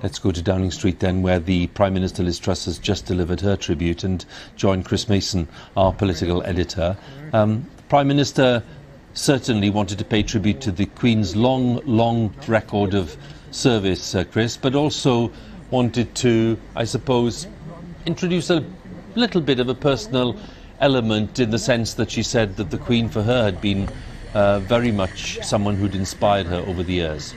Let's go to Downing Street then, where the Prime Minister Liz Truss has just delivered her tribute, and join Chris Mason, our political editor. Prime Minister certainly wanted to pay tribute to the Queen's long record of service, Chris, but also wanted to, I suppose, introduce a little bit of a personal element, in the sense that she said that the Queen for her had been very much someone who'd inspired her over the years.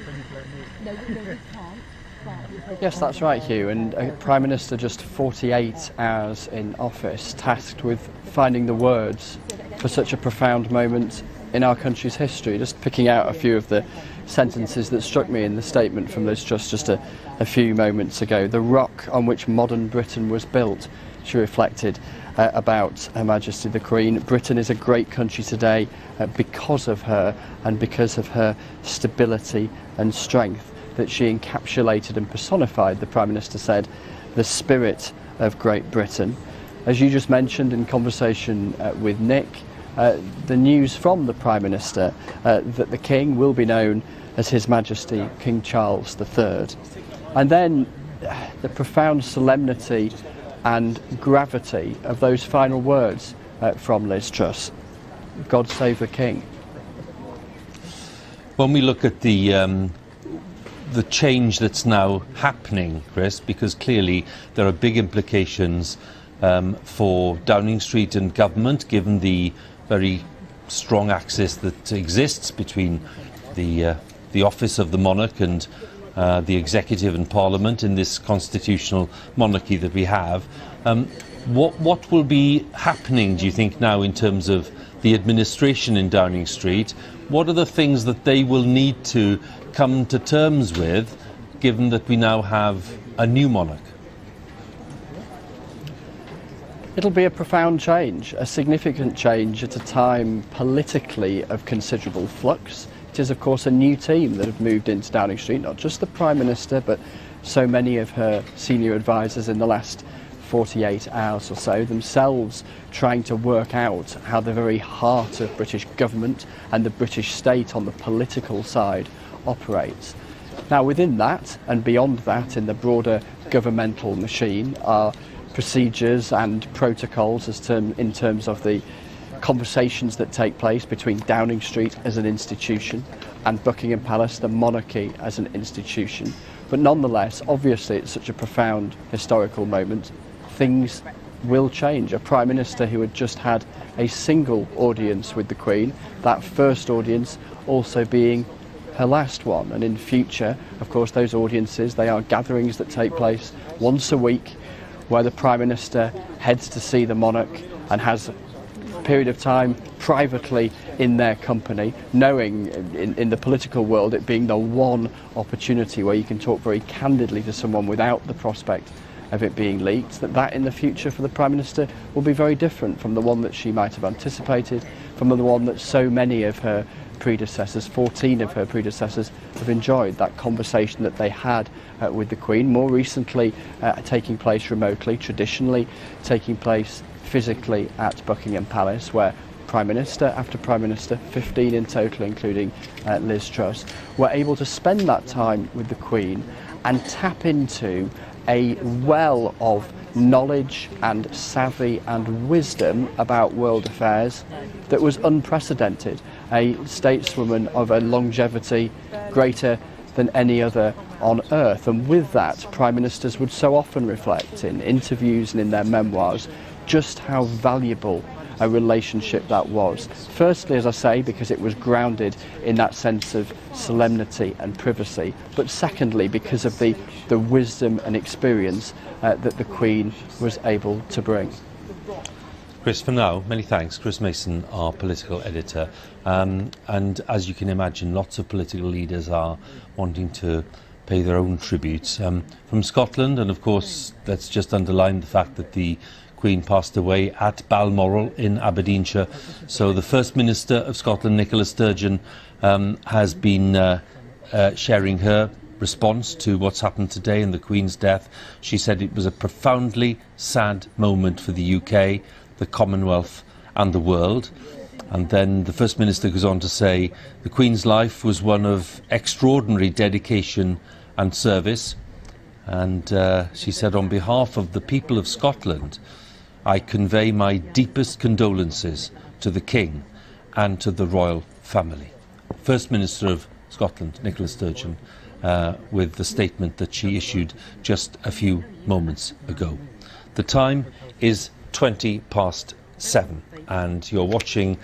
Yes, that's right, Hugh, and a Prime Minister just 48 hours in office, tasked with finding the words for such a profound moment in our country's history. Just picking out a few of the sentences that struck me in the statement from Liz Truss just a few moments ago. The rock on which modern Britain was built, she reflected about Her Majesty the Queen. Britain is a great country today because of her, and because of her stability and strength, that she encapsulated and personified, the Prime Minister said, the spirit of Great Britain. As you just mentioned in conversation with Nick, the news from the Prime Minister that the King will be known as His Majesty King Charles III. And then the profound solemnity and gravity of those final words from Liz Truss. God save the King. When we look at the change that's now happening, Chris, because clearly there are big implications for Downing Street and government, given the very strong axis that exists between the office of the monarch and the executive and parliament in this constitutional monarchy that we have. What will be happening, do you think, now in terms of the administration in Downing Street? What are the things that they will need to come to terms with, given that we now have a new monarch? It'll be a profound change, a significant change at a time politically of considerable flux. It is, of course, a new team that have moved into Downing Street, not just the Prime Minister, but so many of her senior advisers in the last 48 hours or so, themselves trying to work out how the very heart of British government and the British state on the political side operates. Now, within that and beyond that, in the broader governmental machine, are procedures and protocols in terms of the conversations that take place between Downing Street as an institution and Buckingham Palace, the monarchy, as an institution. But nonetheless, obviously, it's such a profound historical moment. Things will change. A Prime Minister who had just had a single audience with the Queen, that first audience also being her last one. And in future, of course, those audiences, they are gatherings that take place once a week, where the Prime Minister heads to see the monarch and has a period of time privately in their company, knowing in the political world it being the one opportunity where you can talk very candidly to someone without the prospect of it being leaked, that in the future for the Prime Minister will be very different from the one that she might have anticipated, from the one that so many of her predecessors, 14 of her predecessors, have enjoyed, that conversation that they had with the Queen, more recently taking place remotely, traditionally taking place physically at Buckingham Palace, where Prime Minister after Prime Minister, 15 in total including Liz Truss, were able to spend that time with the Queen and tap into a well of knowledge and savvy and wisdom about world affairs that was unprecedented. A stateswoman of a longevity greater than any other on earth. And with that, Prime Ministers would so often reflect in interviews and in their memoirs just how valuable a relationship that was. Firstly, as I say, because it was grounded in that sense of solemnity and privacy, but secondly, because of the wisdom and experience that the Queen was able to bring. Chris, for now, many thanks. Chris Mason, our political editor. And as you can imagine, lots of political leaders are wanting to pay their own tributes. From Scotland, and of course, let's just underline the fact that the Queen passed away at Balmoral in Aberdeenshire. So the First Minister of Scotland, Nicola Sturgeon, has been sharing her response to what's happened today and the Queen's death. She said it was a profoundly sad moment for the UK, the Commonwealth and the world. And then the First Minister goes on to say the Queen's life was one of extraordinary dedication and service. And she said, on behalf of the people of Scotland, I convey my deepest condolences to the King and to the royal family. First Minister of Scotland, Nicola Sturgeon, with the statement that she issued just a few moments ago. The time is 7:20, and you're watching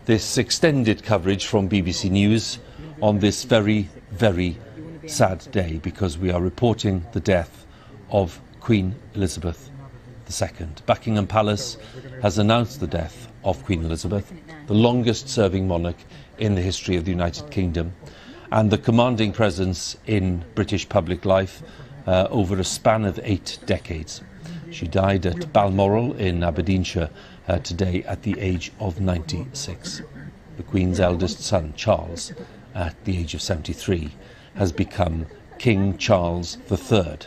this extended coverage from BBC News on this very, very sad day, because we are reporting the death of Queen Elizabeth II. Buckingham Palace has announced the death of Queen Elizabeth, the longest-serving monarch in the history of the United Kingdom, and the commanding presence in British public life over a span of 8 decades. She died at Balmoral in Aberdeenshire today at the age of 96. The Queen's eldest son, Charles, at the age of 73, has become King Charles III.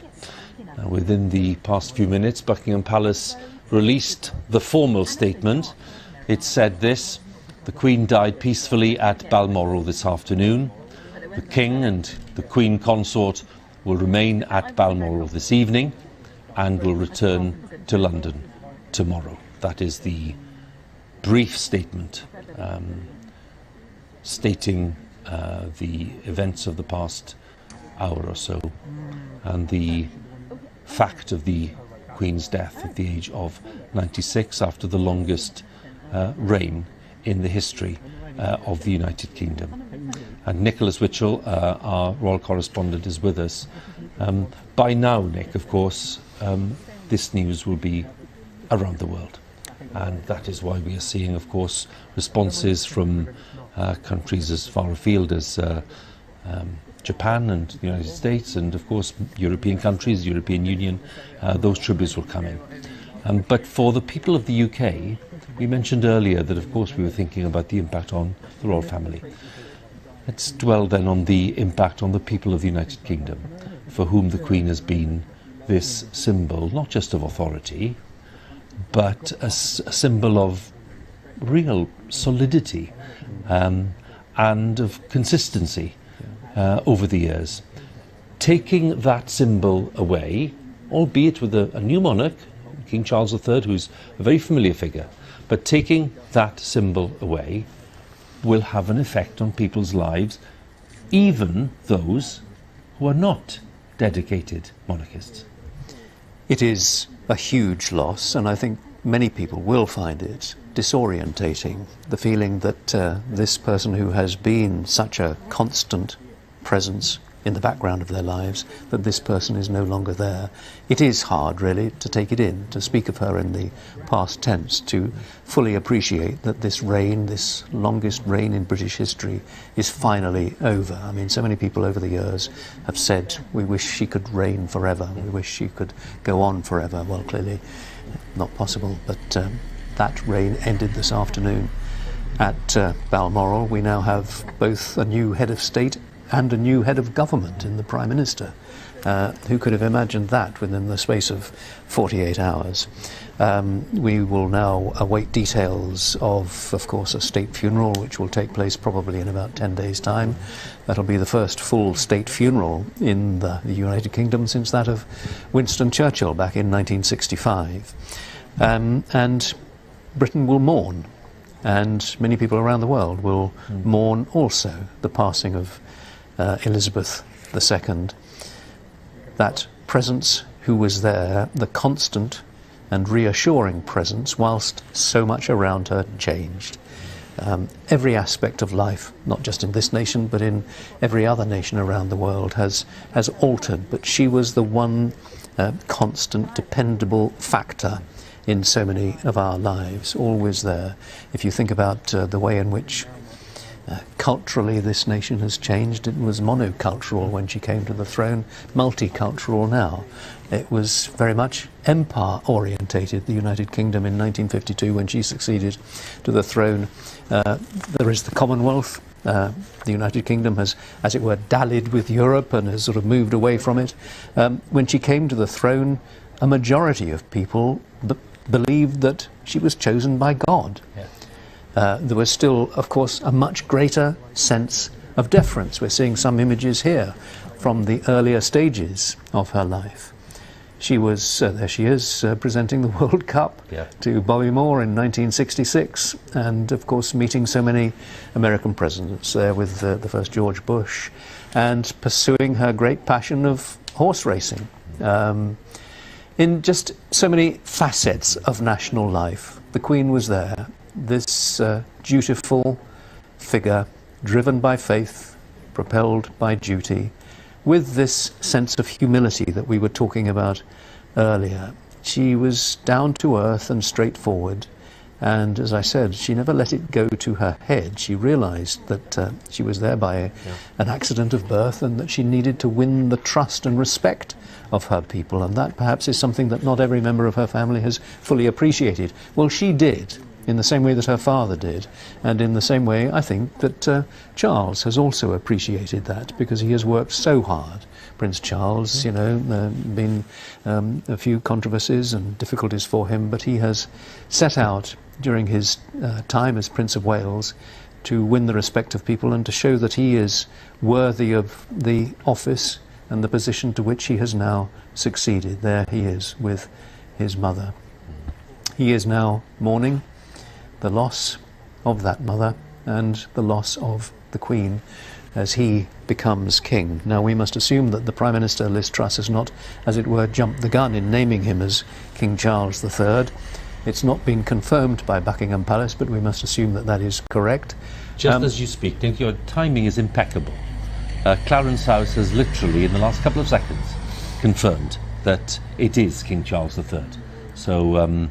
Now, within the past few minutes, Buckingham Palace released the formal statement. It said this: the Queen died peacefully at Balmoral this afternoon. The King and the Queen Consort will remain at Balmoral this evening and will return to London tomorrow. That is the brief statement stating the events of the past hour or so, and the fact of the Queen's death at the age of 96 after the longest reign in the history of the United Kingdom. And Nicholas Witchell, our royal correspondent, is with us. By now, Nick, of course, this news will be around the world. And that is why we are seeing, of course, responses from countries as far afield as Japan and the United States, and of course European countries, European Union. Those tributes will come in. But for the people of the UK, we mentioned earlier that of course we were thinking about the impact on the royal family. Let's dwell then on the impact on the people of the United Kingdom, for whom the Queen has been this symbol, not just of authority, but a symbol of real solidity and of consistency over the years. Taking that symbol away, albeit with a new monarch, King Charles III, who's a very familiar figure, but taking that symbol away will have an effect on people's lives, even those who are not dedicated monarchists. It is a huge loss, and I think many people will find it disorientating, the feeling that this person who has been such a constant presence in the background of their lives, that this person is no longer there. It is hard, really, to take it in, to speak of her in the past tense, to fully appreciate that this reign, this longest reign in British history, is finally over. I mean, so many people over the years have said, we wish she could reign forever, we wish she could go on forever. Well, clearly not possible, but that reign ended this afternoon at Balmoral. We now have both a new head of state and a new head of government in the Prime Minister. Who could have imagined that within the space of 48 hours? We will now await details of course, a state funeral, which will take place probably in about 10 days' time. That'll be the first full state funeral in the United Kingdom since that of Winston Churchill back in 1965. And Britain will mourn, and many people around the world will mourn also the passing of Elizabeth II, that presence who was there, the constant and reassuring presence, whilst so much around her changed. Every aspect of life, not just in this nation, but in every other nation around the world, has altered, but she was the one constant, dependable factor in so many of our lives, always there. If you think about the way in which culturally this nation has changed, it was monocultural when she came to the throne, multicultural now. It was very much empire-orientated, the United Kingdom in 1952 when she succeeded to the throne. There is the Commonwealth. The United Kingdom has, as it were, dallied with Europe and has sort of moved away from it. When she came to the throne, a majority of people believed that she was chosen by God. Yeah. There was still, of course, a much greater sense of deference. We're seeing some images here from the earlier stages of her life. She was, there she is, presenting the World Cup to Bobby Moore in 1966, and of course meeting so many American presidents there with the first George Bush, and pursuing her great passion of horse racing. In just so many facets of national life, the Queen was there, this dutiful figure, driven by faith, propelled by duty, with this sense of humility that we were talking about earlier. She was down to earth and straightforward, and as I said, she never let it go to her head. She realized that she was there by an accident of birth, and that she needed to win the trust and respect of her people, and that perhaps is something that not every member of her family has fully appreciated. Well, she did, in the same way that her father did, and in the same way I think that Charles has also appreciated that, because he has worked so hard. Prince Charles, you know, been a few controversies and difficulties for him, but he has set out during his time as Prince of Wales to win the respect of people and to show that he is worthy of the office and the position to which he has now succeeded. There he is with his mother. He is now mourning the loss of that mother and the loss of the Queen as he becomes king. Now we must assume that the Prime Minister Liz Truss has not, as it were, jumped the gun in naming him as King Charles III. It's not been confirmed by Buckingham Palace, but we must assume that that is correct. Just as you speak, think your timing is impeccable. Clarence House has literally, in the last couple of seconds, confirmed that it is King Charles III. So,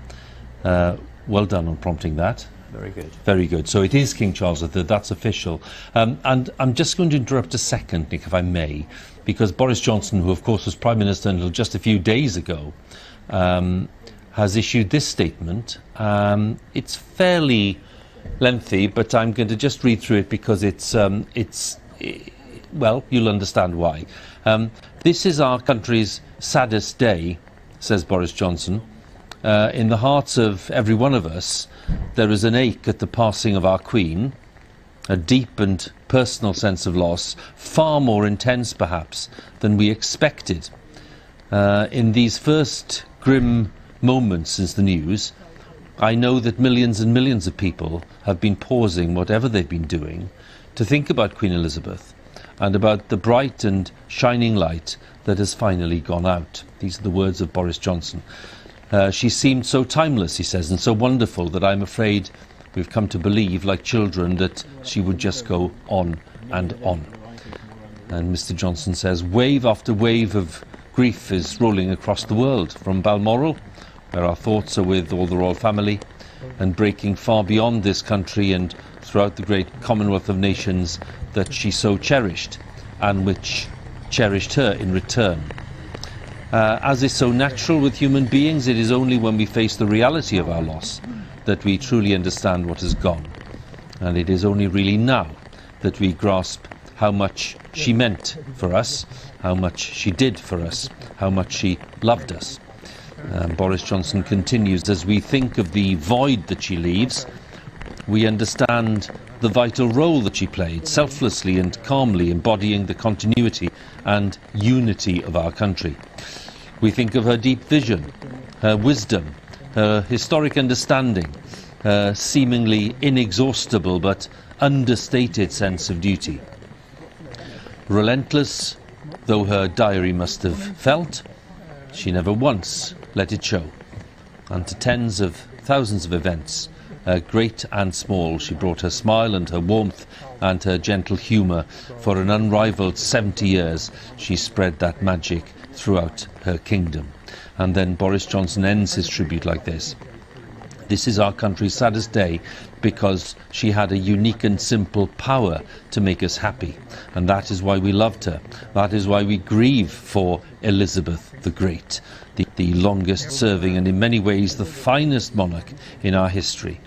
well done on prompting that. Very good. Very good. So it is King Charles III, that's official. And I'm just going to interrupt a second, Nick, if I may, because Boris Johnson, who of course was Prime Minister until just a few days ago, has issued this statement. It's fairly lengthy, but I'm going to just read through it because well, you'll understand why. This is our country's saddest day, says Boris Johnson. In the hearts of every one of us, there is an ache at the passing of our Queen, a deep and personal sense of loss, far more intense perhaps than we expected. In these first grim moments since the news, I know that millions and millions of people have been pausing whatever they've been doing to think about Queen Elizabeth and about the bright and shining light that has finally gone out. These are the words of Boris Johnson. She seemed so timeless, he says, and so wonderful that I'm afraid we've come to believe, like children, that she would just go on and on. And Mr. Johnson says, wave after wave of grief is rolling across the world, from Balmoral, where our thoughts are with all the royal family, and breaking far beyond this country and throughout the great Commonwealth of Nations that she so cherished, and which cherished her in return. As is so natural with human beings, it is only when we face the reality of our loss that we truly understand what has gone. And it is only really now that we grasp how much she meant for us, how much she did for us, how much she loved us. Boris Johnson continues, as we think of the void that she leaves, we understand the vital role that she played, selflessly and calmly embodying the continuity and unity of our country. We think of her deep vision, her wisdom, her historic understanding, her seemingly inexhaustible but understated sense of duty. Relentless though her diary must have felt, she never once let it show. And to tens of thousands of events, great and small, she brought her smile and her warmth and her gentle humour. For an unrivalled 70 years, she spread that magic throughout her kingdom. And then Boris Johnson ends his tribute like this. This is our country's saddest day because she had a unique and simple power to make us happy. And that is why we loved her. That is why we grieve for Elizabeth the Great, the longest serving and in many ways the finest monarch in our history.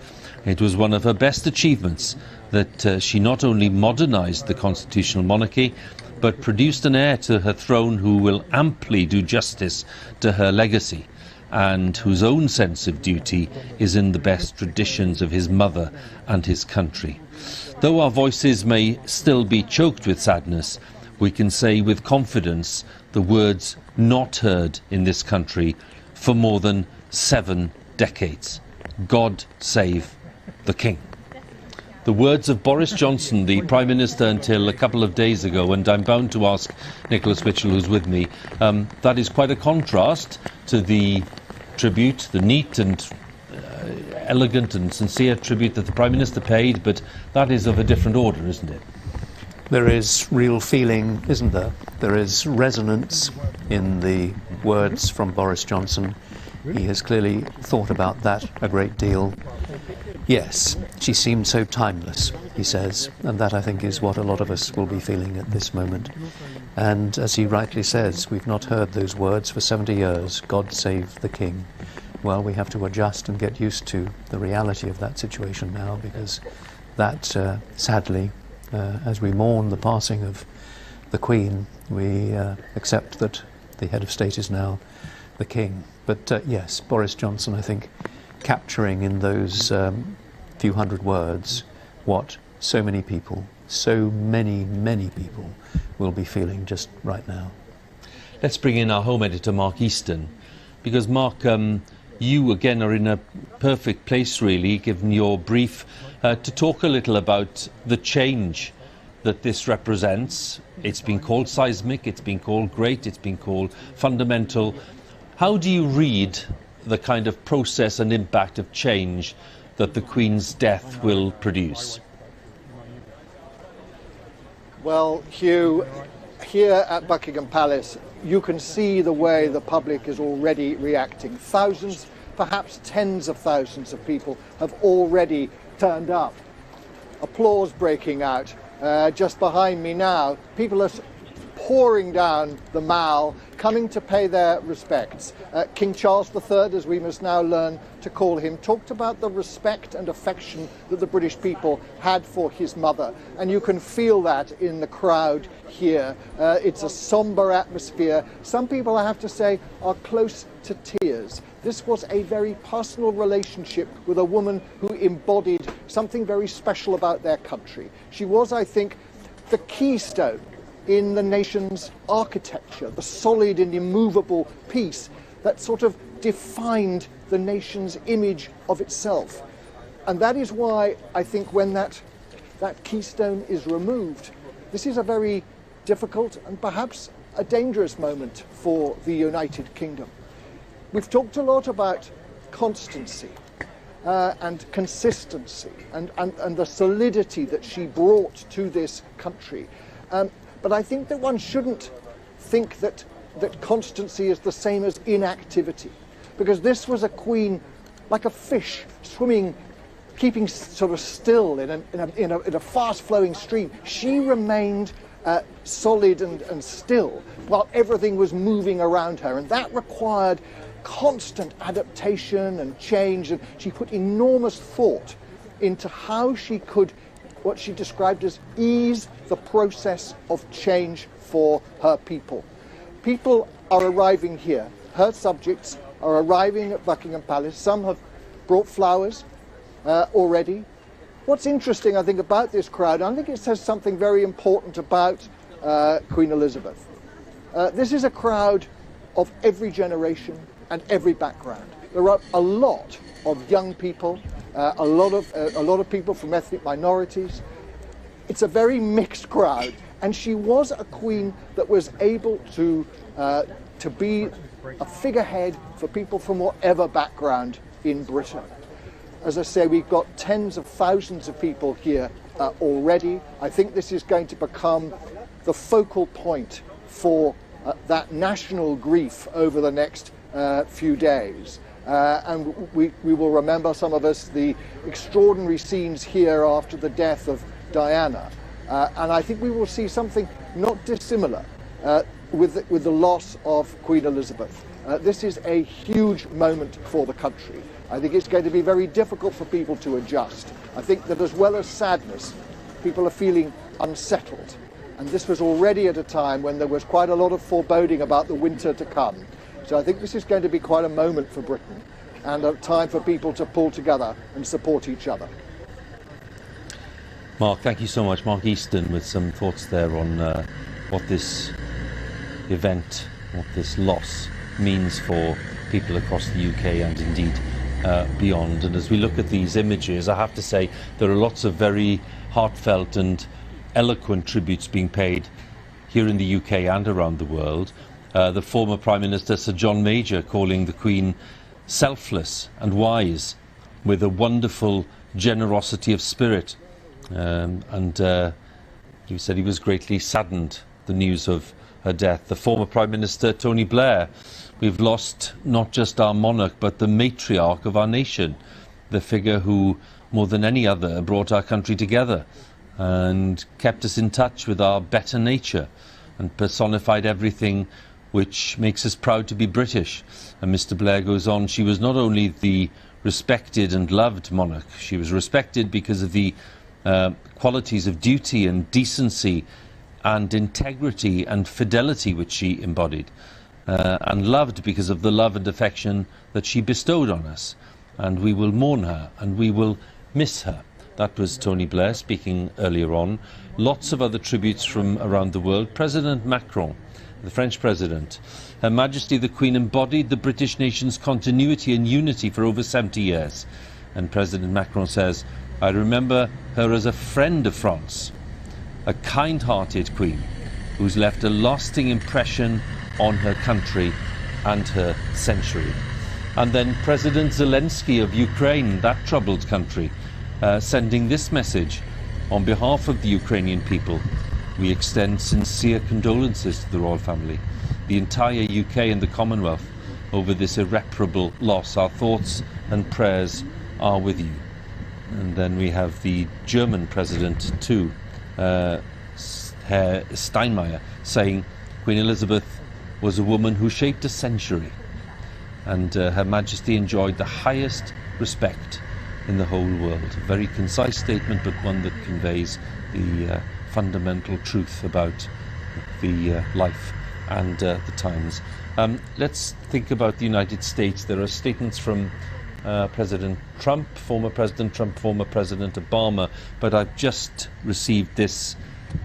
It was one of her best achievements that she not only modernised the constitutional monarchy, but produced an heir to her throne who will amply do justice to her legacy, and whose own sense of duty is in the best traditions of his mother and his country. Though our voices may still be choked with sadness, we can say with confidence the words not heard in this country for more than 7 decades. God save the King. The words of Boris Johnson, the Prime Minister until a couple of days ago, and I'm bound to ask Nicholas Mitchell, who's with me, that is quite a contrast to the tribute, the neat and elegant and sincere tribute that the Prime Minister paid, but that is of a different order, isn't it? There is real feeling, isn't there? There is resonance in the words from Boris Johnson. He has clearly thought about that a great deal. Yes, she seemed so timeless, he says, and that I think is what a lot of us will be feeling at this moment. And as he rightly says, we've not heard those words for 70 years, God save the King. Well, we have to adjust and get used to the reality of that situation now, because that, sadly, as we mourn the passing of the Queen, we accept that the head of state is now the King. But yes, Boris Johnson, I think, capturing in those few hundred words what so many people, so many people will be feeling just right now. Let's bring in our home editor, Mark Easton, because Mark, you again are in a perfect place really, given your brief, to talk a little about the change that this represents. It's been called seismic, it's been called great, it's been called fundamental. How do you read the kind of process and impact of change that the Queen's death will produce? Well, Hugh, here at Buckingham Palace, you can see the way the public is already reacting. Thousands, perhaps tens of thousands of people have already turned up. Applause breaking out. Just behind me now, people are pouring down the Mall, coming to pay their respects. King Charles III, as we must now learn to call him, talked about the respect and affection that the British people had for his mother, and you can feel that in the crowd here. It's a somber atmosphere. Some people, I have to say, are close to tears. This was a very personal relationship with a woman who embodied something very special about their country. She was, I think, the keystone in the nation's architecture, the solid and immovable piece that sort of defined the nation's image of itself. And that is why I think when that keystone is removed, this is a very difficult and perhaps a dangerous moment for the United Kingdom. We've talked a lot about constancy and consistency and the solidity that she brought to this country. But I think that one shouldn't think that constancy is the same as inactivity, because this was a queen like a fish swimming, keeping sort of still in a fast-flowing stream. She remained solid and still while everything was moving around her, and that required constant adaptation and change, and she put enormous thought into how she could, what she described as, ease the process of change for her people. People are arriving here. Her subjects are arriving at Buckingham Palace. Some have brought flowers already. What's interesting, I think, about this crowd, I think it says something very important about Queen Elizabeth. This is a crowd of every generation and every background. There are a lot of young people, a lot of people from ethnic minorities. It's a very mixed crowd, and she was a queen that was able to be a figurehead for people from whatever background in Britain. As I say, we've got tens of thousands of people here already. I think this is going to become the focal point for that national grief over the next few days. And we will remember, some of us, the extraordinary scenes here after the death of Diana. And I think we will see something not dissimilar with the loss of Queen Elizabeth. This is a huge moment for the country. I think it's going to be very difficult for people to adjust. I think that as well as sadness, people are feeling unsettled. And this was already at a time when there was quite a lot of foreboding about the winter to come. So I think this is going to be quite a moment for Britain, and a time for people to pull together and support each other. Mark, thank you so much. Mark Easton with some thoughts there on what this event, what this loss means for people across the UK and indeed beyond. And as we look at these images, I have to say there are lots of very heartfelt and eloquent tributes being paid here in the UK and around the world. The former Prime Minister Sir John Major calling the Queen selfless and wise, with a wonderful generosity of spirit. He said he was greatly saddened the news of her death. The former Prime Minister Tony Blair: we've lost not just our monarch but the matriarch of our nation, the figure who more than any other brought our country together and kept us in touch with our better nature and personified everything which makes us proud to be British. And Mr. Blair goes on, she was not only the respected and loved monarch, she was respected because of the qualities of duty and decency and integrity and fidelity which she embodied, and loved because of the love and affection that she bestowed on us. And we will mourn her and we will miss her. That was Tony Blair speaking earlier on. Lots of other tributes from around the world. President Macron, the French president: Her Majesty the Queen embodied the British nation's continuity and unity for over 70 years. And President Macron says, I remember her as a friend of France, a kind-hearted queen who's left a lasting impression on her country and her century. And then President Zelensky of Ukraine, that troubled country, sending this message on behalf of the Ukrainian people: we extend sincere condolences to the royal family, the entire UK and the Commonwealth, over this irreparable loss. Our thoughts and prayers are with you. And then we have the German president too, Herr Steinmeier, saying Queen Elizabeth was a woman who shaped a century, and Her Majesty enjoyed the highest respect in the whole world. A very concise statement, but one that conveys the fundamental truth about the life and the times. Let's think about the United States. There are statements from President Trump, former President Trump, former President Obama, but I've just received this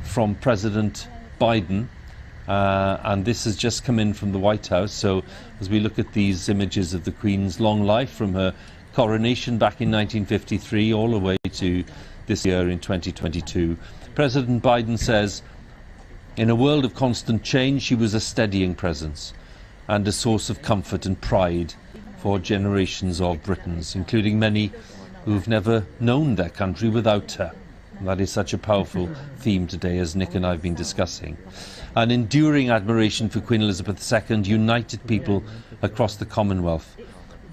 from President Biden, and this has just come in from the White House. So as we look at these images of the Queen's long life, from her coronation back in 1953 all the way to this year in 2022, President Biden says, in a world of constant change, she was a steadying presence and a source of comfort and pride for generations of Britons, including many who've never known their country without her. And that is such a powerful theme today, as Nick and I have been discussing. An enduring admiration for Queen Elizabeth II united people across the Commonwealth,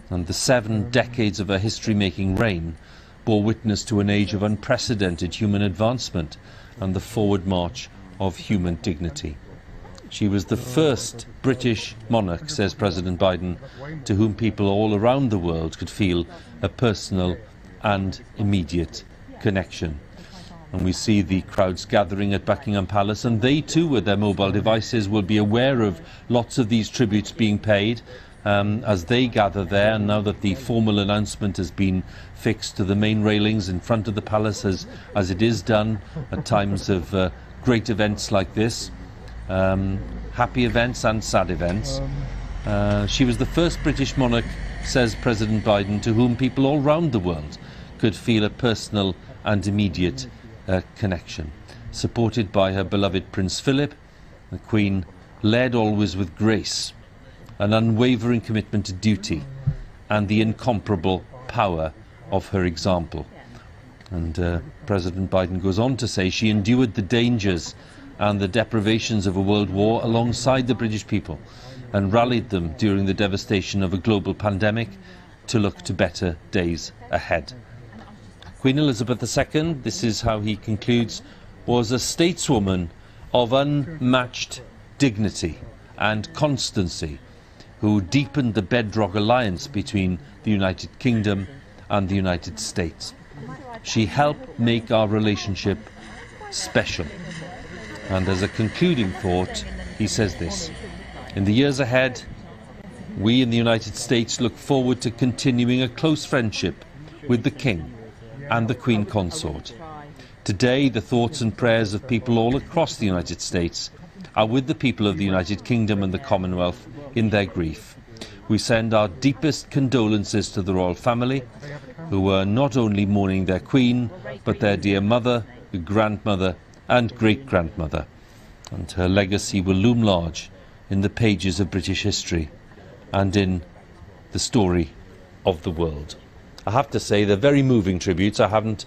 and the 7 decades of her history-making reign bore witness to an age of unprecedented human advancement and the forward march of human dignity. She was the first British monarch, says President Biden, to whom people all around the world could feel a personal and immediate connection. And we see the crowds gathering at Buckingham Palace, and they too, with their mobile devices, will be aware of lots of these tributes being paid as they gather there. And now that the formal announcement has been fixed to the main railings in front of the palace, as it is done at times of great events like this, happy events and sad events. She was the first British monarch, says President Biden, to whom people all round the world could feel a personal and immediate connection. Supported by her beloved Prince Philip, the Queen led always with grace, an unwavering commitment to duty, and the incomparable power of her example. And President Biden goes on to say she endured the dangers and the deprivations of a world war alongside the British people, and rallied them during the devastation of a global pandemic to look to better days ahead. Queen Elizabeth II, this is how he concludes, was a stateswoman of unmatched dignity and constancy, who deepened the bedrock alliance between the United Kingdom and the United States. She helped make our relationship special. And as a concluding thought, he says this: in the years ahead, we in the United States look forward to continuing a close friendship with the King and the Queen Consort. Today, the thoughts and prayers of people all across the United States are with the people of the United Kingdom and the Commonwealth in their grief. We send our deepest condolences to the royal family, who are not only mourning their Queen, but their dear mother, grandmother and great-grandmother. And her legacy will loom large in the pages of British history and in the story of the world. I have to say, they're very moving tributes. I haven't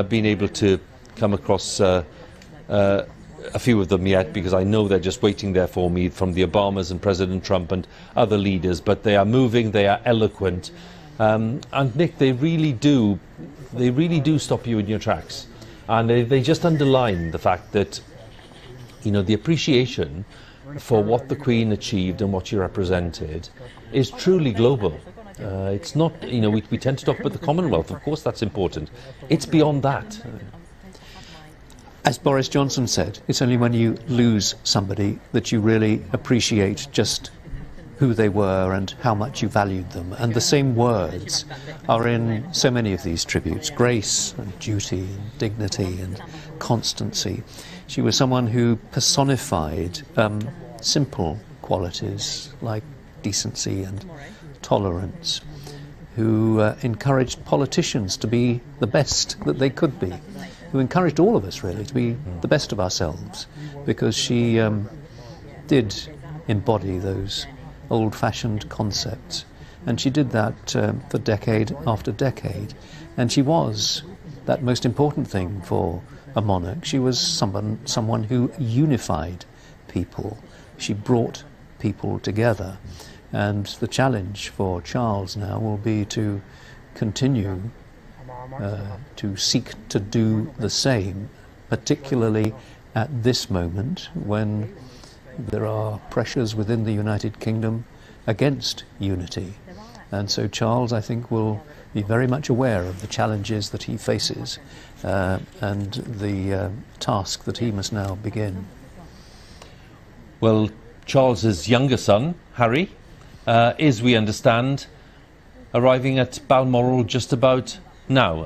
been able to come across a few of them yet, because I know they're just waiting there for me, from the Obamas and President Trump and other leaders, but they are moving, they are eloquent, and Nick, they really do stop you in your tracks, and they just underline the fact that, you know, the appreciation for what the Queen achieved and what she represented is truly global. It's not, you know, we tend to talk about the Commonwealth, of course that's important, it's beyond that. As Boris Johnson said, it's only when you lose somebody that you really appreciate just who they were and how much you valued them. And the same words are in so many of these tributes: grace and duty and dignity and constancy. She was someone who personified simple qualities like decency and tolerance, who encouraged politicians to be the best that they could be, who encouraged all of us really to be the best of ourselves, because she did embody those old-fashioned concepts, and she did that for decade after decade, and she was that most important thing for a monarch. She was someone who unified people. She brought people together, and the challenge for Charles now will be to continue to seek to do the same, particularly at this moment when there are pressures within the United Kingdom against unity. And so Charles, I think, will be very much aware of the challenges that he faces and the task that he must now begin. Well, Charles's younger son, Harry, is, we understand, arriving at Balmoral just about now.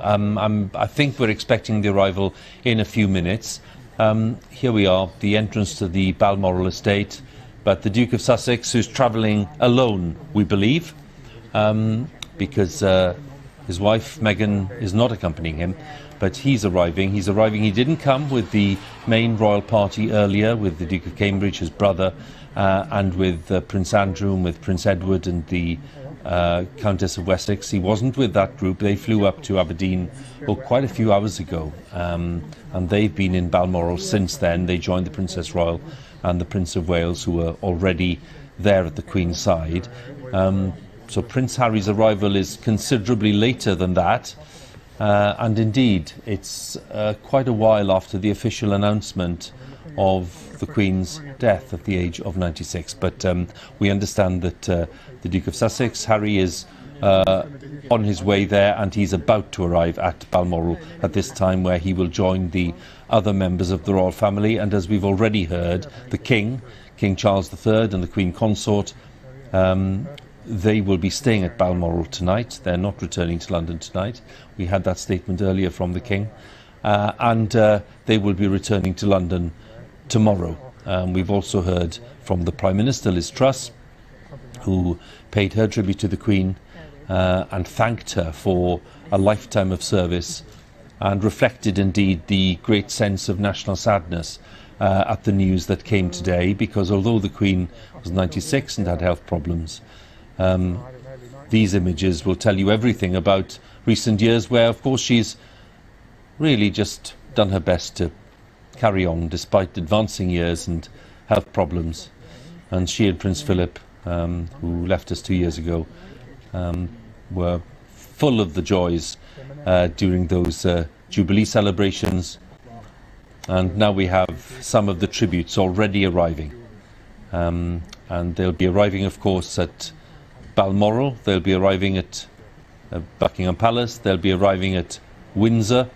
I think we're expecting the arrival in a few minutes. Here we are, the entrance to the Balmoral estate, but the Duke of Sussex, who's travelling alone, we believe, because his wife Meghan is not accompanying him, but he's arriving. He didn't come with the main royal party earlier, with the Duke of Cambridge, his brother, and with Prince Andrew and with Prince Edward and the Countess of Wessex. He wasn't with that group. They flew up to Aberdeen quite a few hours ago, and they've been in Balmoral since then. They joined the Princess Royal and the Prince of Wales, who were already there at the Queen's side. So Prince Harry's arrival is considerably later than that, and indeed it's quite a while after the official announcement of the Queen's death at the age of 96. But we understand that the Duke of Sussex, Harry, is on his way there, and he's about to arrive at Balmoral at this time, where he will join the other members of the royal family. And as we've already heard, the King Charles III and the Queen Consort, they will be staying at Balmoral tonight. They're not returning to London tonight. We had that statement earlier from the King. And they will be returning to London tomorrow. We've also heard from the Prime Minister, Liz Truss, who paid her tribute to the Queen and thanked her for a lifetime of service, and reflected indeed the great sense of national sadness at the news that came today, because although the Queen was 96 and had health problems, these images will tell you everything about recent years, where of course she's really just done her best to carry on despite advancing years and health problems. And she and Prince Philip, who left us 2 years ago, were full of the joys during those Jubilee celebrations. And now we have some of the tributes already arriving. And they'll be arriving, of course, at Balmoral. They'll be arriving at Buckingham Palace. They'll be arriving at Windsor.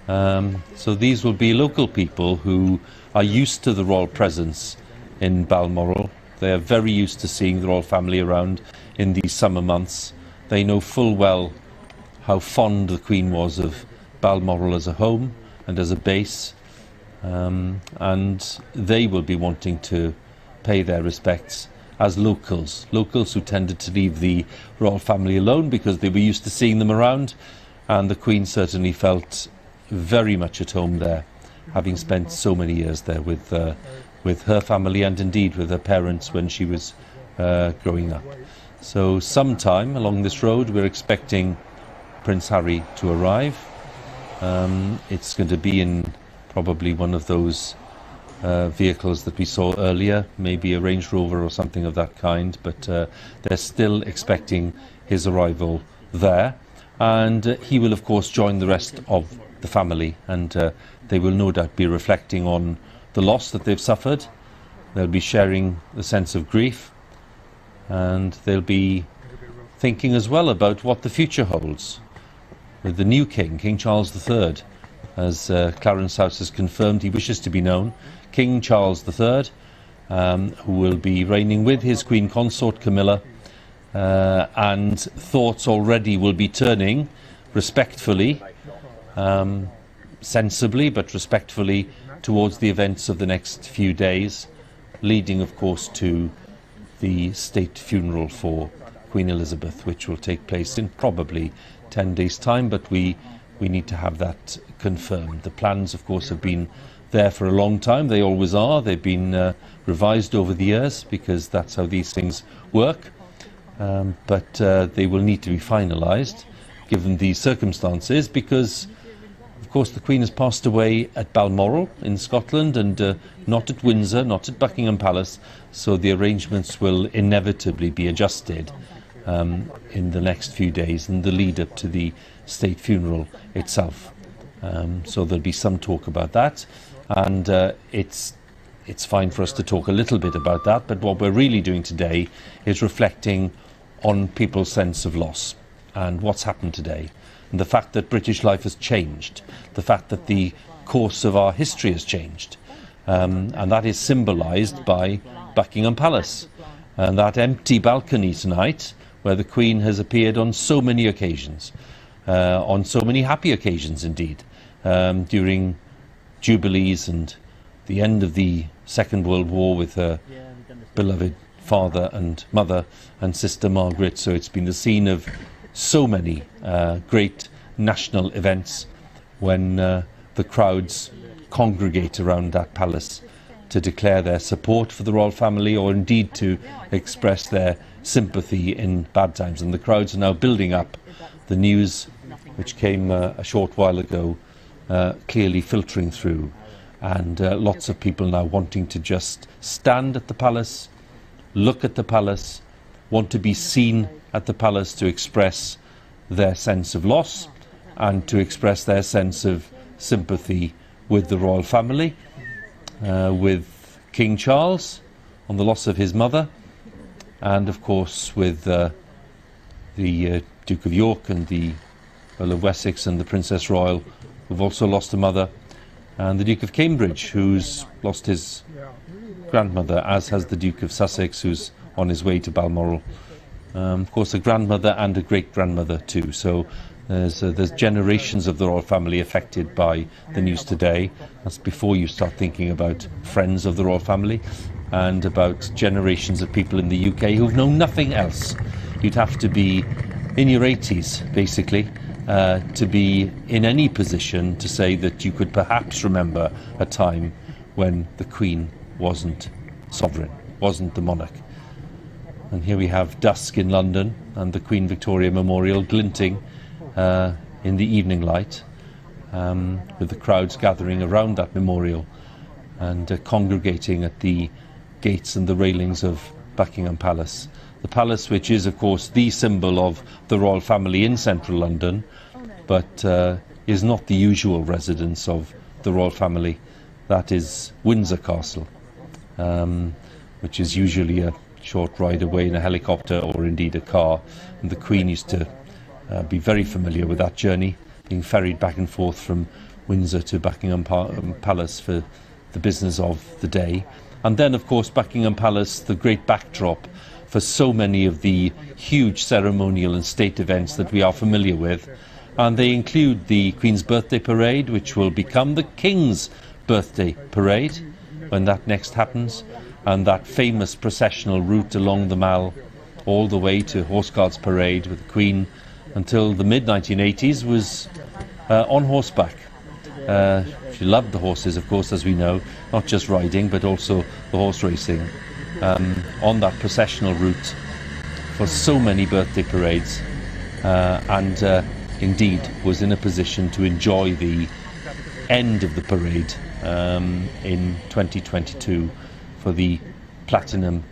So these will be local people who are used to the royal presence in Balmoral. They are very used to seeing the royal family around in these summer months. They know full well how fond the Queen was of Balmoral as a home and as a base. and they will be wanting to pay their respects as locals who tended to leave the royal family alone because they were used to seeing them around, and the Queen certainly felt very much at home there, having spent so many years there with her family and indeed with her parents when she was growing up. So sometime along this road we're expecting Prince Harry to arrive. It's going to be in probably one of those vehicles that we saw earlier, maybe a Range Rover or something of that kind, but they're still expecting his arrival there, and he will of course join the rest of the family, and they will no doubt be reflecting on the loss that they've suffered. They'll be sharing the sense of grief, and they'll be thinking as well about what the future holds with the new king, King Charles III. As Clarence House has confirmed, he wishes to be known King Charles III, who will be reigning with his Queen Consort Camilla, and thoughts already will be turning respectfully, sensibly but respectfully, towards the events of the next few days, leading of course to the state funeral for Queen Elizabeth, which will take place in probably 10 days' time, but we need to have that confirmed. The plans of course have been there for a long time. They always are. They've been revised over the years because that's how these things work, but they will need to be finalised given the circumstances, because of course the Queen has passed away at Balmoral in Scotland, and not at Windsor, not at Buckingham Palace, so the arrangements will inevitably be adjusted in the next few days in the lead up to the state funeral itself. So there'll be some talk about that, and it's fine for us to talk a little bit about that, but what we're really doing today is reflecting on people's sense of loss and what's happened today, and the fact that British life has changed, the fact that the course of our history has changed, and that is symbolised by Buckingham Palace and that empty balcony tonight where the Queen has appeared on so many occasions, on so many happy occasions indeed, during Jubilees and the end of the Second World War with her beloved father and mother and sister Margaret. So it's been the scene of so many great national events when the crowds congregate around that palace to declare their support for the royal family, or indeed to express their sympathy in bad times. And the crowds are now building up. The news which came a short while ago clearly filtering through, and lots of people now wanting to just stand at the palace, look at the palace, want to be seen at the palace to express their sense of loss and to express their sense of sympathy with the royal family, with King Charles on the loss of his mother, and of course with the Duke of York and the Earl of Wessex and the Princess Royal, who've also lost a mother, and the Duke of Cambridge, who's lost his grandmother, as has the Duke of Sussex, who's on his way to Balmoral. Of course, a grandmother and a great-grandmother too. So there's generations of the royal family affected by the news today. That's before you start thinking about friends of the royal family and about generations of people in the UK who've known nothing else. You'd have to be in your 80s, basically, to be in any position to say that you could perhaps remember a time when the Queen wasn't sovereign, wasn't the monarch. And here we have dusk in London and the Queen Victoria Memorial glinting in the evening light, with the crowds gathering around that memorial and congregating at the gates and the railings of Buckingham Palace. The palace, which is of course the symbol of the royal family in central London, but is not the usual residence of the royal family. That is Windsor Castle, which is usually a short ride away in a helicopter or indeed a car. And the Queen used to be very familiar with that journey, being ferried back and forth from Windsor to Buckingham Palace for the business of the day. And then of course Buckingham Palace, the great backdrop for so many of the huge ceremonial and state events that we are familiar with. And they include the Queen's Birthday Parade, which will become the King's birthday parade when that next happens, and that famous processional route along the Mall all the way to Horse Guards Parade with the Queen until the mid-1980s was on horseback. She loved the horses, of course, as we know, not just riding but also the horse racing, on that processional route for so many birthday parades, and indeed was in a position to enjoy the end of the parade in 2022 for the Platinum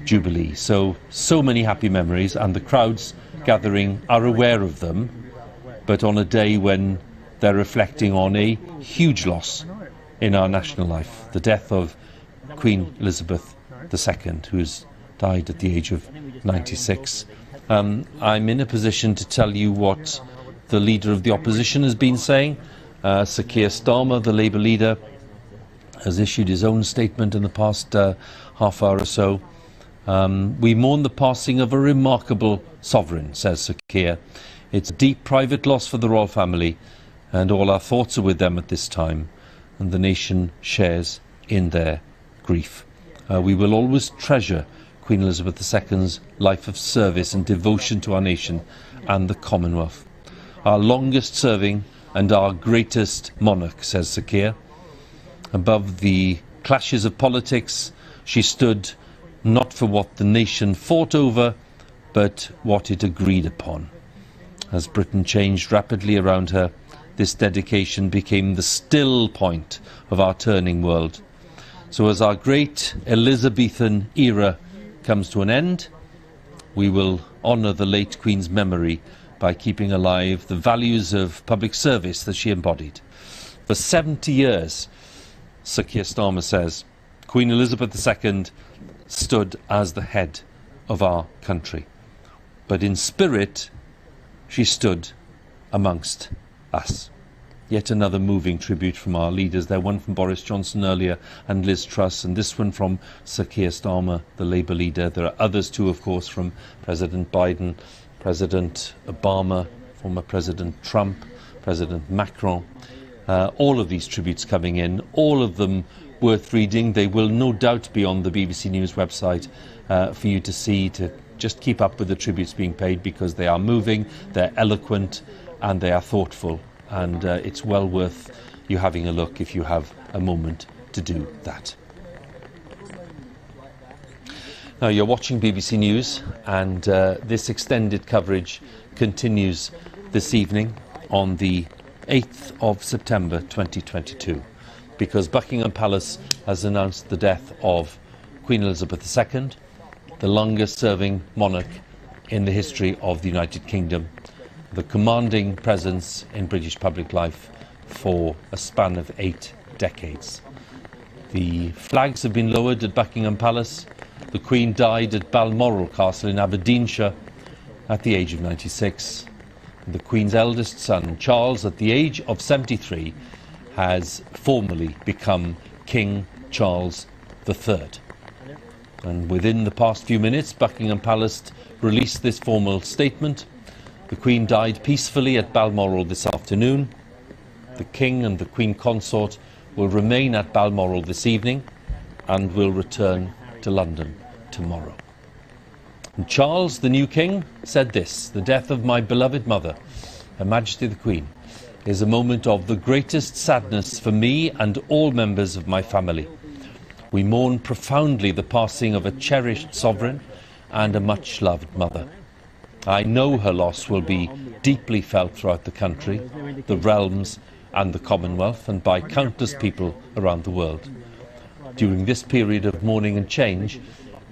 Jubilee. So many happy memories, and the crowds gathering are aware of them, but on a day when they're reflecting on a huge loss in our national life, the death of Queen Elizabeth II, who's died at the age of 96. I'm in a position to tell you what the leader of the opposition has been saying. Sir Keir Starmer, the Labour leader, has issued his own statement in the past half hour or so. We mourn the passing of a remarkable sovereign, says Sir Keir. It's a deep private loss for the royal family, and all our thoughts are with them at this time, and the nation shares in their grief. We will always treasure Queen Elizabeth II's life of service and devotion to our nation and the Commonwealth. Our longest serving and our greatest monarch, says Sir Keir. Above the clashes of politics, she stood not for what the nation fought over, but what it agreed upon. As Britain changed rapidly around her, this dedication became the still point of our turning world. So as our great Elizabethan era comes to an end, we will honour the late Queen's memory by keeping alive the values of public service that she embodied. For 70 years, Sir Keir Starmer says, Queen Elizabeth II stood as the head of our country. But in spirit, she stood amongst us. Yet another moving tribute from our leaders there, one from Boris Johnson earlier and Liz Truss, and this one from Sir Keir Starmer, the Labour leader. There are others too, of course, from President Biden, President Obama, former President Trump, President Macron. All of these tributes coming in, all of them worth reading. They will no doubt be on the BBC News website for you to see, to just keep up with the tributes being paid, because they are moving, they're eloquent, and they are thoughtful. And it's well worth you having a look if you have a moment to do that. Now, you're watching BBC News, and this extended coverage continues this evening on the 8th of September 2022, because Buckingham Palace has announced the death of Queen Elizabeth II, the longest serving monarch in the history of the United Kingdom, the commanding presence in British public life for a span of 8 decades. The flags have been lowered at Buckingham Palace. The Queen died at Balmoral Castle in Aberdeenshire at the age of 96. The Queen's eldest son, Charles, at the age of 73, has formally become King Charles III. And within the past few minutes, Buckingham Palace released this formal statement. The Queen died peacefully at Balmoral this afternoon. The King and the Queen Consort will remain at Balmoral this evening and will return to London tomorrow. And Charles, the new King, said this: "The death of my beloved mother, Her Majesty the Queen, is a moment of the greatest sadness for me and all members of my family. We mourn profoundly the passing of a cherished sovereign and a much-loved mother. I know her loss will be deeply felt throughout the country, the realms and the Commonwealth, and by countless people around the world. During this period of mourning and change,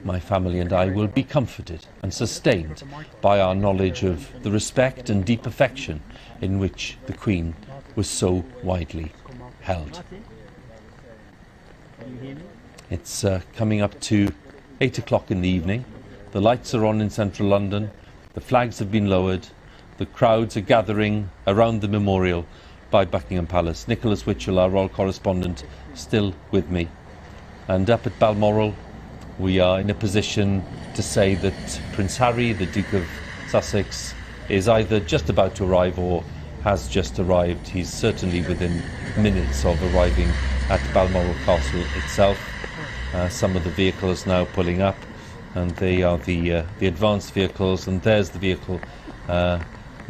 my family and I will be comforted and sustained by our knowledge of the respect and deep affection in which the Queen was so widely held." It's coming up to 8 o'clock in the evening. The lights are on in central London. The flags have been lowered. The crowds are gathering around the memorial by Buckingham Palace. Nicholas Witchell, our royal correspondent, still with me. And up at Balmoral, we are in a position to say that Prince Harry, the Duke of Sussex, is either just about to arrive or has just arrived. He's certainly within minutes of arriving at Balmoral Castle itself. Some of the vehicles now pulling up, and they are the advanced vehicles, and there's the vehicle, the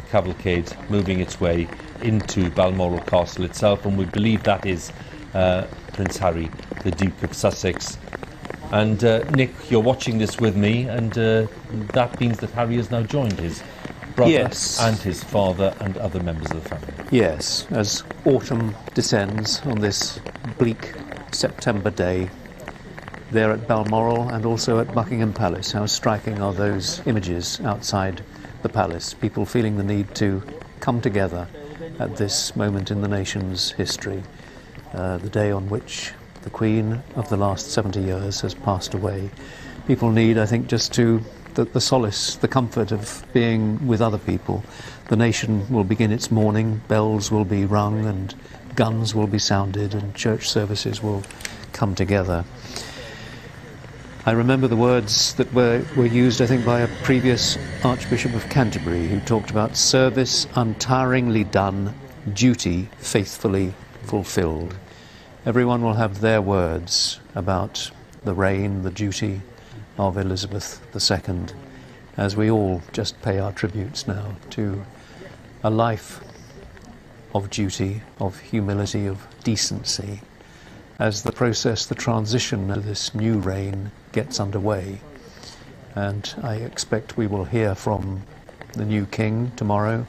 cavalcade moving its way into Balmoral Castle itself, and we believe that is Prince Harry, the Duke of Sussex. And Nick, you're watching this with me, and that means that Harry has now joined his brother and his father and other members of the family. Yes, as autumn descends on this bleak September day, there at Balmoral and also at Buckingham Palace, how striking are those images outside the palace, people feeling the need to come together at this moment in the nation's history, the day on which the Queen of the last 70 years has passed away. People need, I think, just the solace, the comfort of being with other people. The nation will begin its mourning, bells will be rung and guns will be sounded and church services will come together. I remember the words that were used, I think, by a previous Archbishop of Canterbury, who talked about service untiringly done, duty faithfully fulfilled. Everyone will have their words about the reign, the duty of Elizabeth II, as we all just pay our tributes now to a life of duty, of humility, of decency, as the process, the transition to this new reign gets underway. And I expect we will hear from the new king tomorrow.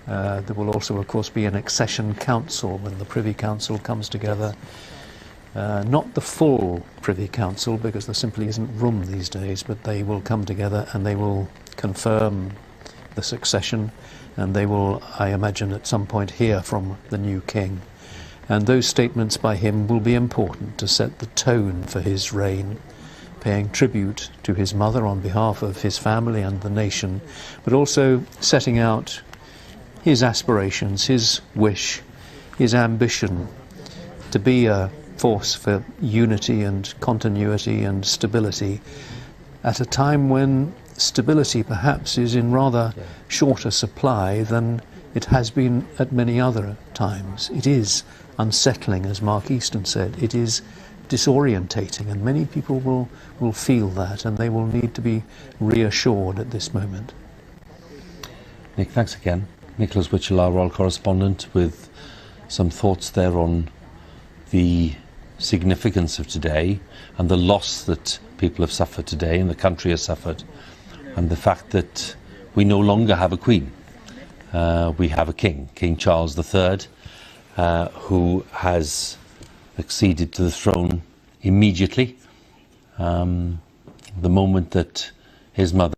There will also, of course, be an accession council when the Privy Council comes together. Not the full Privy Council, because there simply isn't room these days, but they will come together and they will confirm the succession, and they will, I imagine, at some point hear from the new king. And those statements by him will be important to set the tone for his reign, paying tribute to his mother on behalf of his family and the nation, but also setting out his aspirations, his wish, his ambition to be a force for unity and continuity and stability at a time when stability perhaps is in rather shorter supply than it has been at many other times. It is unsettling, as Mark Easton said. It is disorientating, and many people will feel that, and they will need to be reassured at this moment. Nick, thanks again. Nicholas Witchell, our royal correspondent, with some thoughts there on the significance of today and the loss that people have suffered today and the country has suffered, and the fact that we no longer have a queen. We have a king, King Charles III, who has acceded to the throne immediately, the moment that his mother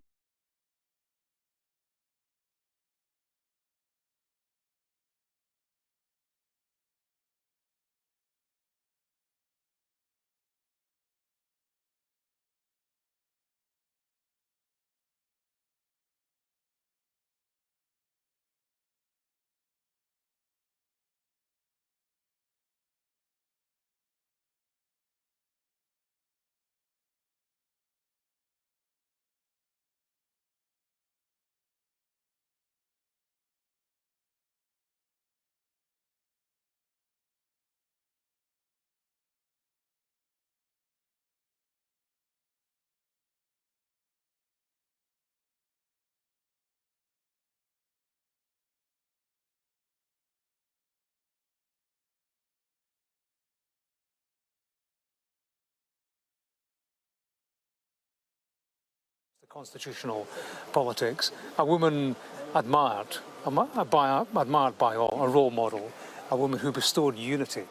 constitutional politics, a woman admired by all, a role model, a woman who bestowed unity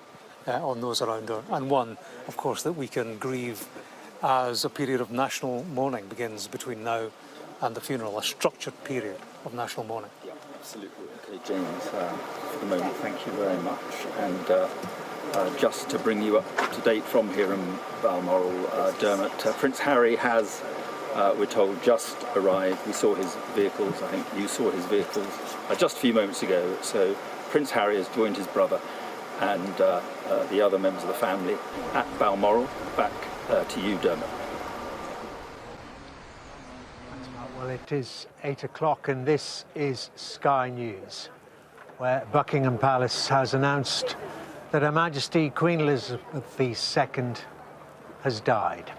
on those around her, and one, of course, that we can grieve as a period of national mourning begins between now and the funeral, a structured period of national mourning. Yeah, absolutely. Okay, James, for the moment, thank you very much. And just to bring you up to date from here in Balmoral, Dermot, Prince Harry has, we're told, just arrived. We saw his vehicles, I think you saw his vehicles just a few moments ago. So Prince Harry has joined his brother and the other members of the family at Balmoral. Back to you, Dermot. Well, it is 8 o'clock and this is Sky News. where Buckingham Palace has announced that Her Majesty Queen Elizabeth II has died.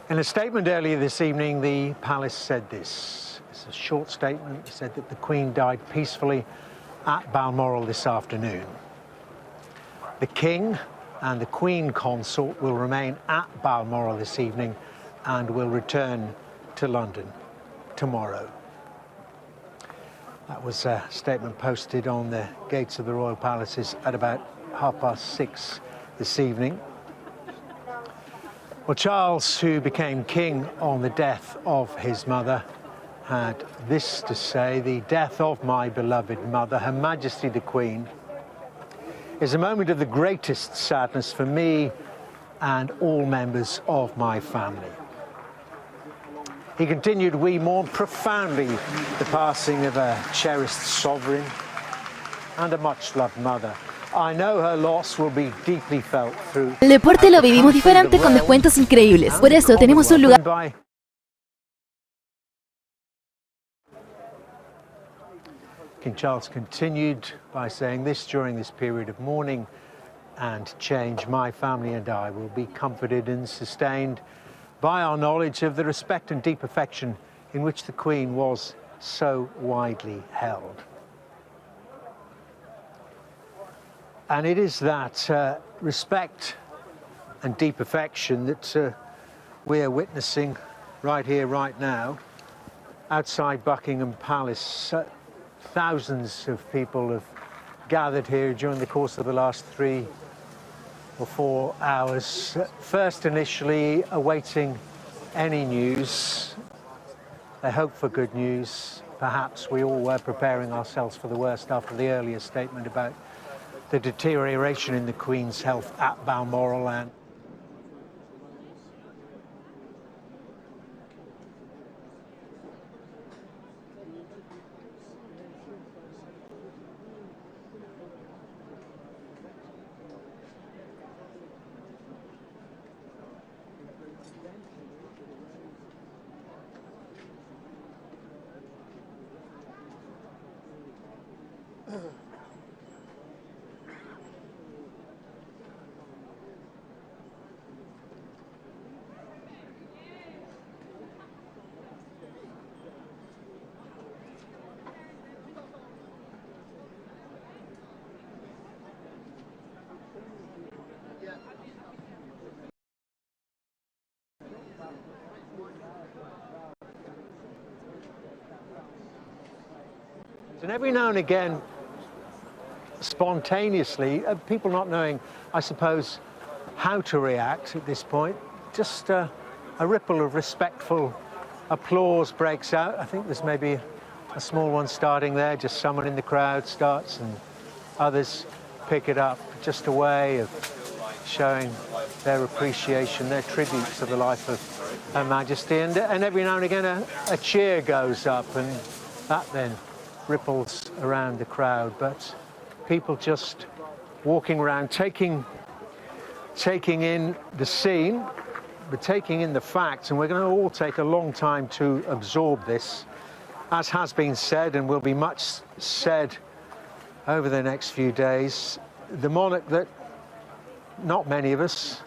In a statement earlier this evening, the palace said this. It's a short statement. It said that the Queen died peacefully at Balmoral this afternoon. The King and the Queen Consort will remain at Balmoral this evening and will return to London tomorrow. That was a statement posted on the gates of the Royal Palaces at about 6:30 this evening. Well, Charles, who became king on the death of his mother, had this to say: "The death of my beloved mother, Her Majesty the Queen, is a moment of the greatest sadness for me and all members of my family." He continued, "We mourn profoundly the passing of a cherished sovereign and a much-loved mother. I know her loss will be deeply felt through." El deporte lo vivimos diferente con descuentos increíbles. Por eso tenemos un lugar. King Charles continued by saying this: "During this period of mourning and change, my family and I will be comforted and sustained by our knowledge of the respect and deep affection in which the Queen was so widely held." And it is that respect and deep affection that we are witnessing right here, right now, outside Buckingham Palace. Thousands of people have gathered here during the course of the last 3 or 4 hours. First, initially awaiting any news. They hope for good news. Perhaps we all were preparing ourselves for the worst after the earlier statement about the deterioration in the Queen's health at Balmoral. And every now and again, spontaneously, people not knowing, I suppose, how to react at this point, just a ripple of respectful applause breaks out. I think there's maybe a small one starting there, just someone in the crowd starts and others pick it up. Just a way of showing their appreciation, their tribute to the life of Her Majesty. And every now and again a cheer goes up, and that then ripples around the crowd. But people just walking around, taking in the scene, but taking in the facts. And we're going to all take a long time to absorb this, as has been said and will be much said over the next few days. The monarch that not many of us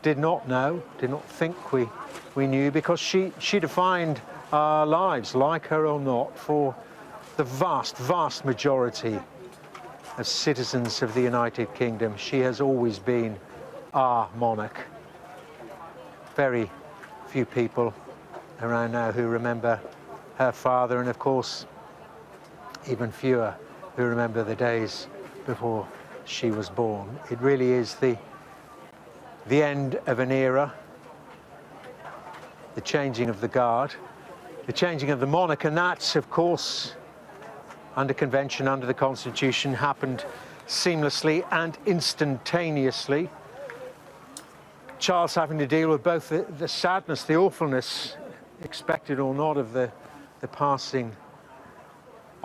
did not know, did not think we knew, because she defined our lives, like her or not, for the vast majority of citizens of the United Kingdom. She has always been our monarch. Very few people around now who remember her father, and of course even fewer who remember the days before she was born. It really is the end of an era, the changing of the guard, the changing of the monarch, and that's, of course, under convention, under the Constitution, happened seamlessly and instantaneously. Charles having to deal with both the sadness, the awfulness, expected or not, of the passing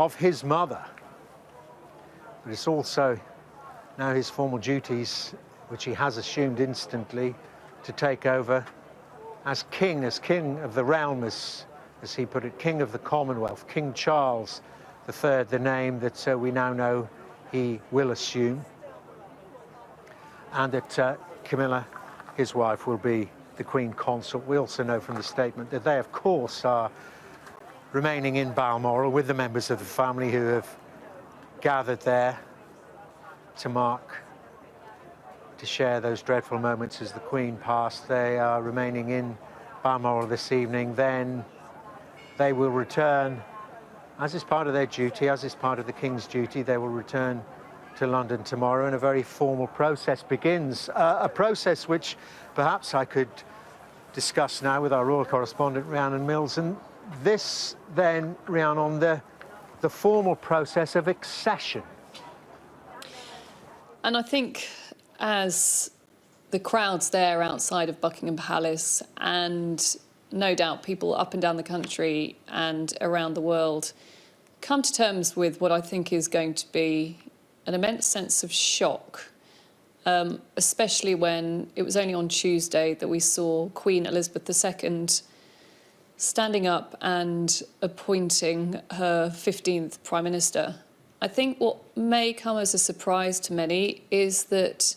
of his mother. But it's also now his formal duties, which he has assumed instantly, to take over as king of the realm, as he put it, king of the Commonwealth, King Charles III the name that we now know he will assume, and that Camilla, his wife, will be the Queen Consort. We also know from the statement that they, of course, are remaining in Balmoral with the members of the family who have gathered there to share those dreadful moments as the Queen passed. They are remaining in Balmoral this evening. Then they will return, as is part of their duty, as is part of the King's duty, they will return to London tomorrow, and a very formal process begins. A process which perhaps I could discuss now with our royal correspondent, Rhiannon Mills. And this then, Rhiannon, the formal process of accession. And I think as the crowds there outside of Buckingham Palace, and no doubt people up and down the country and around the world, come to terms with what I think is going to be an immense sense of shock, especially when it was only on Tuesday that we saw Queen Elizabeth II standing up and appointing her 15th Prime Minister. I think what may come as a surprise to many is that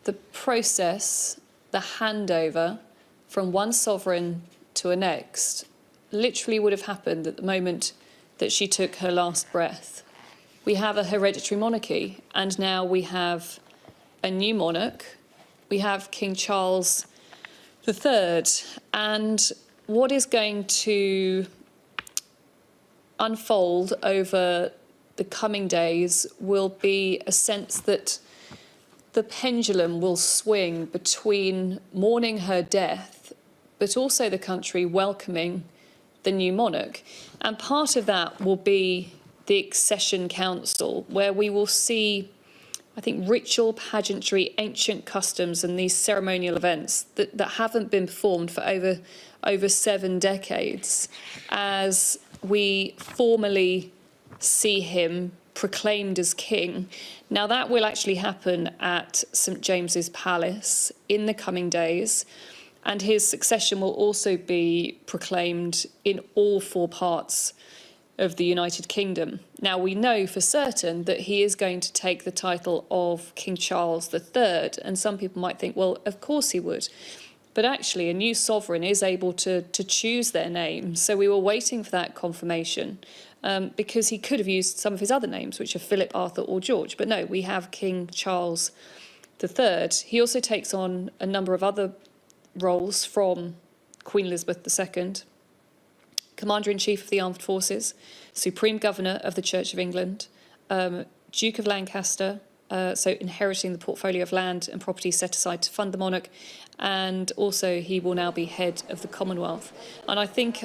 the process, the handover from one sovereign to a next, literally would have happened at the moment that she took her last breath. We have a hereditary monarchy, and now we have a new monarch. We have King Charles III, and what is going to unfold over the coming days will be a sense that the pendulum will swing between mourning her death, but also the country welcoming the new monarch. And part of that will be the Accession Council, where we will see, I think, ritual, pageantry, ancient customs and these ceremonial events that haven't been performed for over 7 decades, as we formally see him proclaimed as king. Now, that will actually happen at St James's Palace in the coming days, and his succession will also be proclaimed in all 4 parts of the United Kingdom. Now, we know for certain that he is going to take the title of King Charles III, and some people might think, well, of course he would. But actually, a new sovereign is able to choose their name. So we were waiting for that confirmation, because he could have used some of his other names, which are Philip, Arthur or George. But no, we have King Charles III. He also takes on a number of other roles from Queen Elizabeth II, Commander-in-Chief of the Armed Forces, Supreme Governor of the Church of England, Duke of Lancaster, so inheriting the portfolio of land and property set aside to fund the monarch, and also he will now be head of the Commonwealth. And I think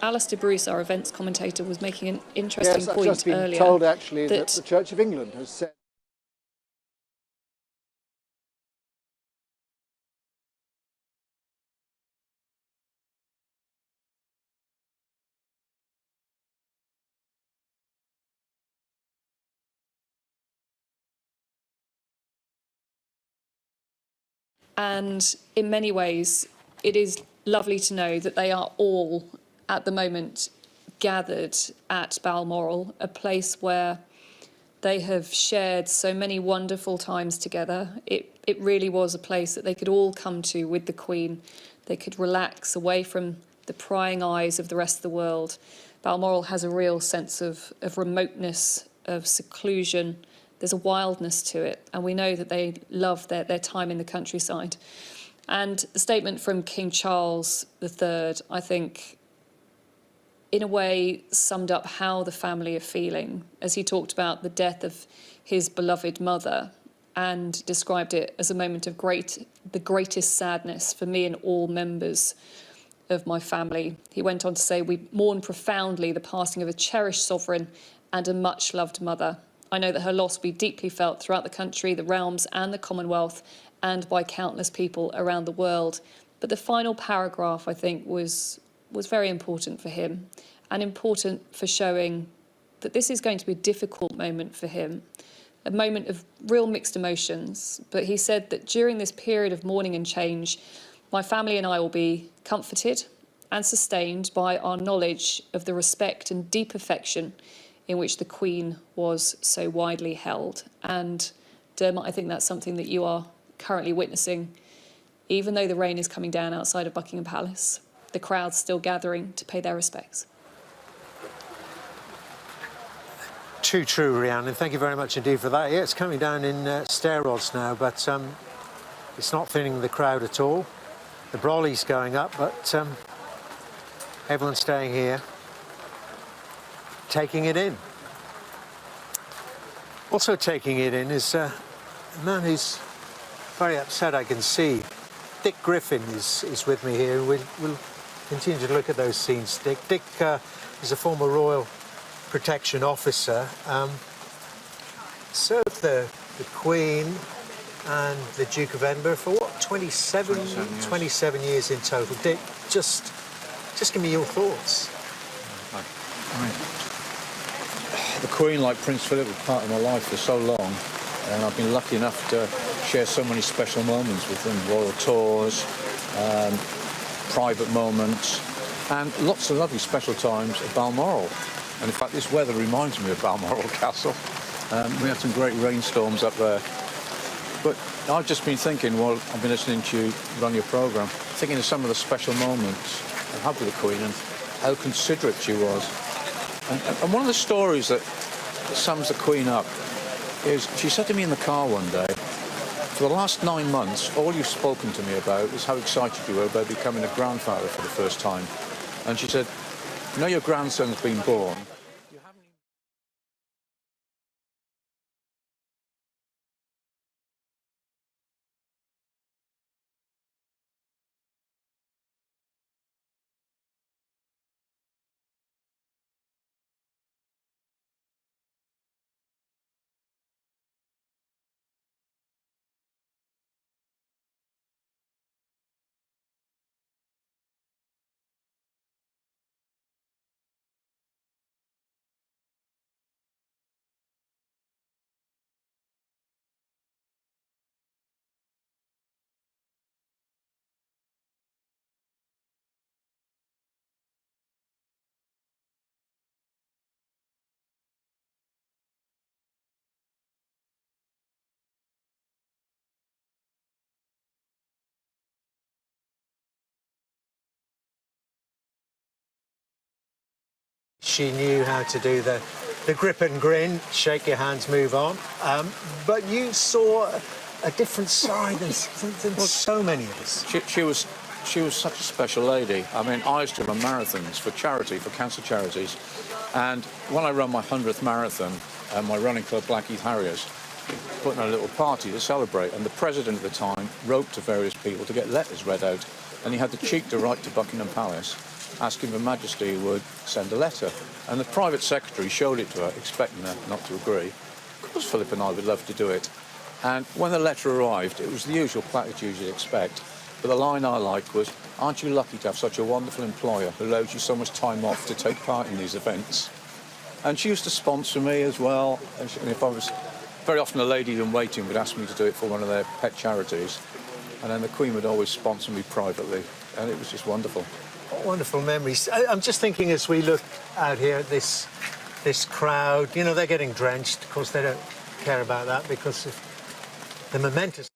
Alistair Bruce, our events commentator, was making an interesting point earlier. Yes, I've just been told actually that the Church of England has said. And in many ways, it is lovely to know that they are all, at the moment, gathered at Balmoral, a place where they have shared so many wonderful times together. It really was a place that they could all come to with the Queen. They could relax away from the prying eyes of the rest of the world. Balmoral has a real sense of remoteness, of seclusion. There's a wildness to it, and we know that they love their time in the countryside. And the statement from King Charles III, I think, in a way summed up how the family are feeling, as he talked about the death of his beloved mother and described it as a moment of the greatest sadness for me and all members of my family. He went on to say, "We mourn profoundly the passing of a cherished sovereign and a much-loved mother. I know that her loss will be deeply felt throughout the country, the realms and the Commonwealth, and by countless people around the world." But the final paragraph, I think, was very important for him, and important for showing that this is going to be a difficult moment for him, a moment of real mixed emotions. But he said that during this period of mourning and change, my family and I will be comforted and sustained by our knowledge of the respect and deep affection in which the Queen was so widely held. And Dermot, I think that's something that you are currently witnessing. Even though the rain is coming down outside of Buckingham Palace, the crowd's still gathering to pay their respects. Too true, Rhiannon. Thank you very much indeed for that. Yeah, it's coming down in stair rods now, but it's not thinning the crowd at all. The brolly's going up, but everyone's staying here, taking it in. Also taking it in is a man who's very upset, I can see. Dick Griffin is with me here. We'll continue to look at those scenes. Dick is a former Royal Protection Officer. Served the Queen and the Duke of Edinburgh for what, 27 years in total. Dick, just give me your thoughts. The Queen, like Prince Philip, was part of my life for so long, and I've been lucky enough to share so many special moments with them, royal tours, private moments, and lots of lovely special times at Balmoral. And in fact, this weather reminds me of Balmoral Castle. We had some great rainstorms up there. But I've just been thinking, while I've been listening to you run your programme, thinking of some of the special moments I had with the Queen and how considerate she was. And one of the stories that sums the Queen up is she said to me in the car one day, for the last 9 months, all you've spoken to me about is how excited you were about becoming a grandfather for the first time. And she said, you know your grandson's been born. She knew how to do the grip and grin, shake your hands, move on. But you saw a different side than so many of us. She was such a special lady. I mean, I used to run marathons for charity, for cancer charities. And when I ran my 100th marathon, my running club, Blackheath Harriers, put on a little party to celebrate. And the president at the time wrote to various people to get letters read out. And he had the cheek to write to Buckingham Palace, asking Her Majesty would send a letter. And the private secretary showed it to her, expecting her not to agree. Of course, Philip and I would love to do it. And when the letter arrived, it was the usual platitudes you'd expect. But the line I liked was, aren't you lucky to have such a wonderful employer who allows you so much time off to take part in these events? And she used to sponsor me as well. And if I was, very often a lady in waiting would ask me to do it for one of their pet charities. And then the Queen would always sponsor me privately. And it was just wonderful. Wonderful memories. I'm just thinking as we look out here at this crowd, you know, they're getting drenched. Of course, they don't care about that because of the momentous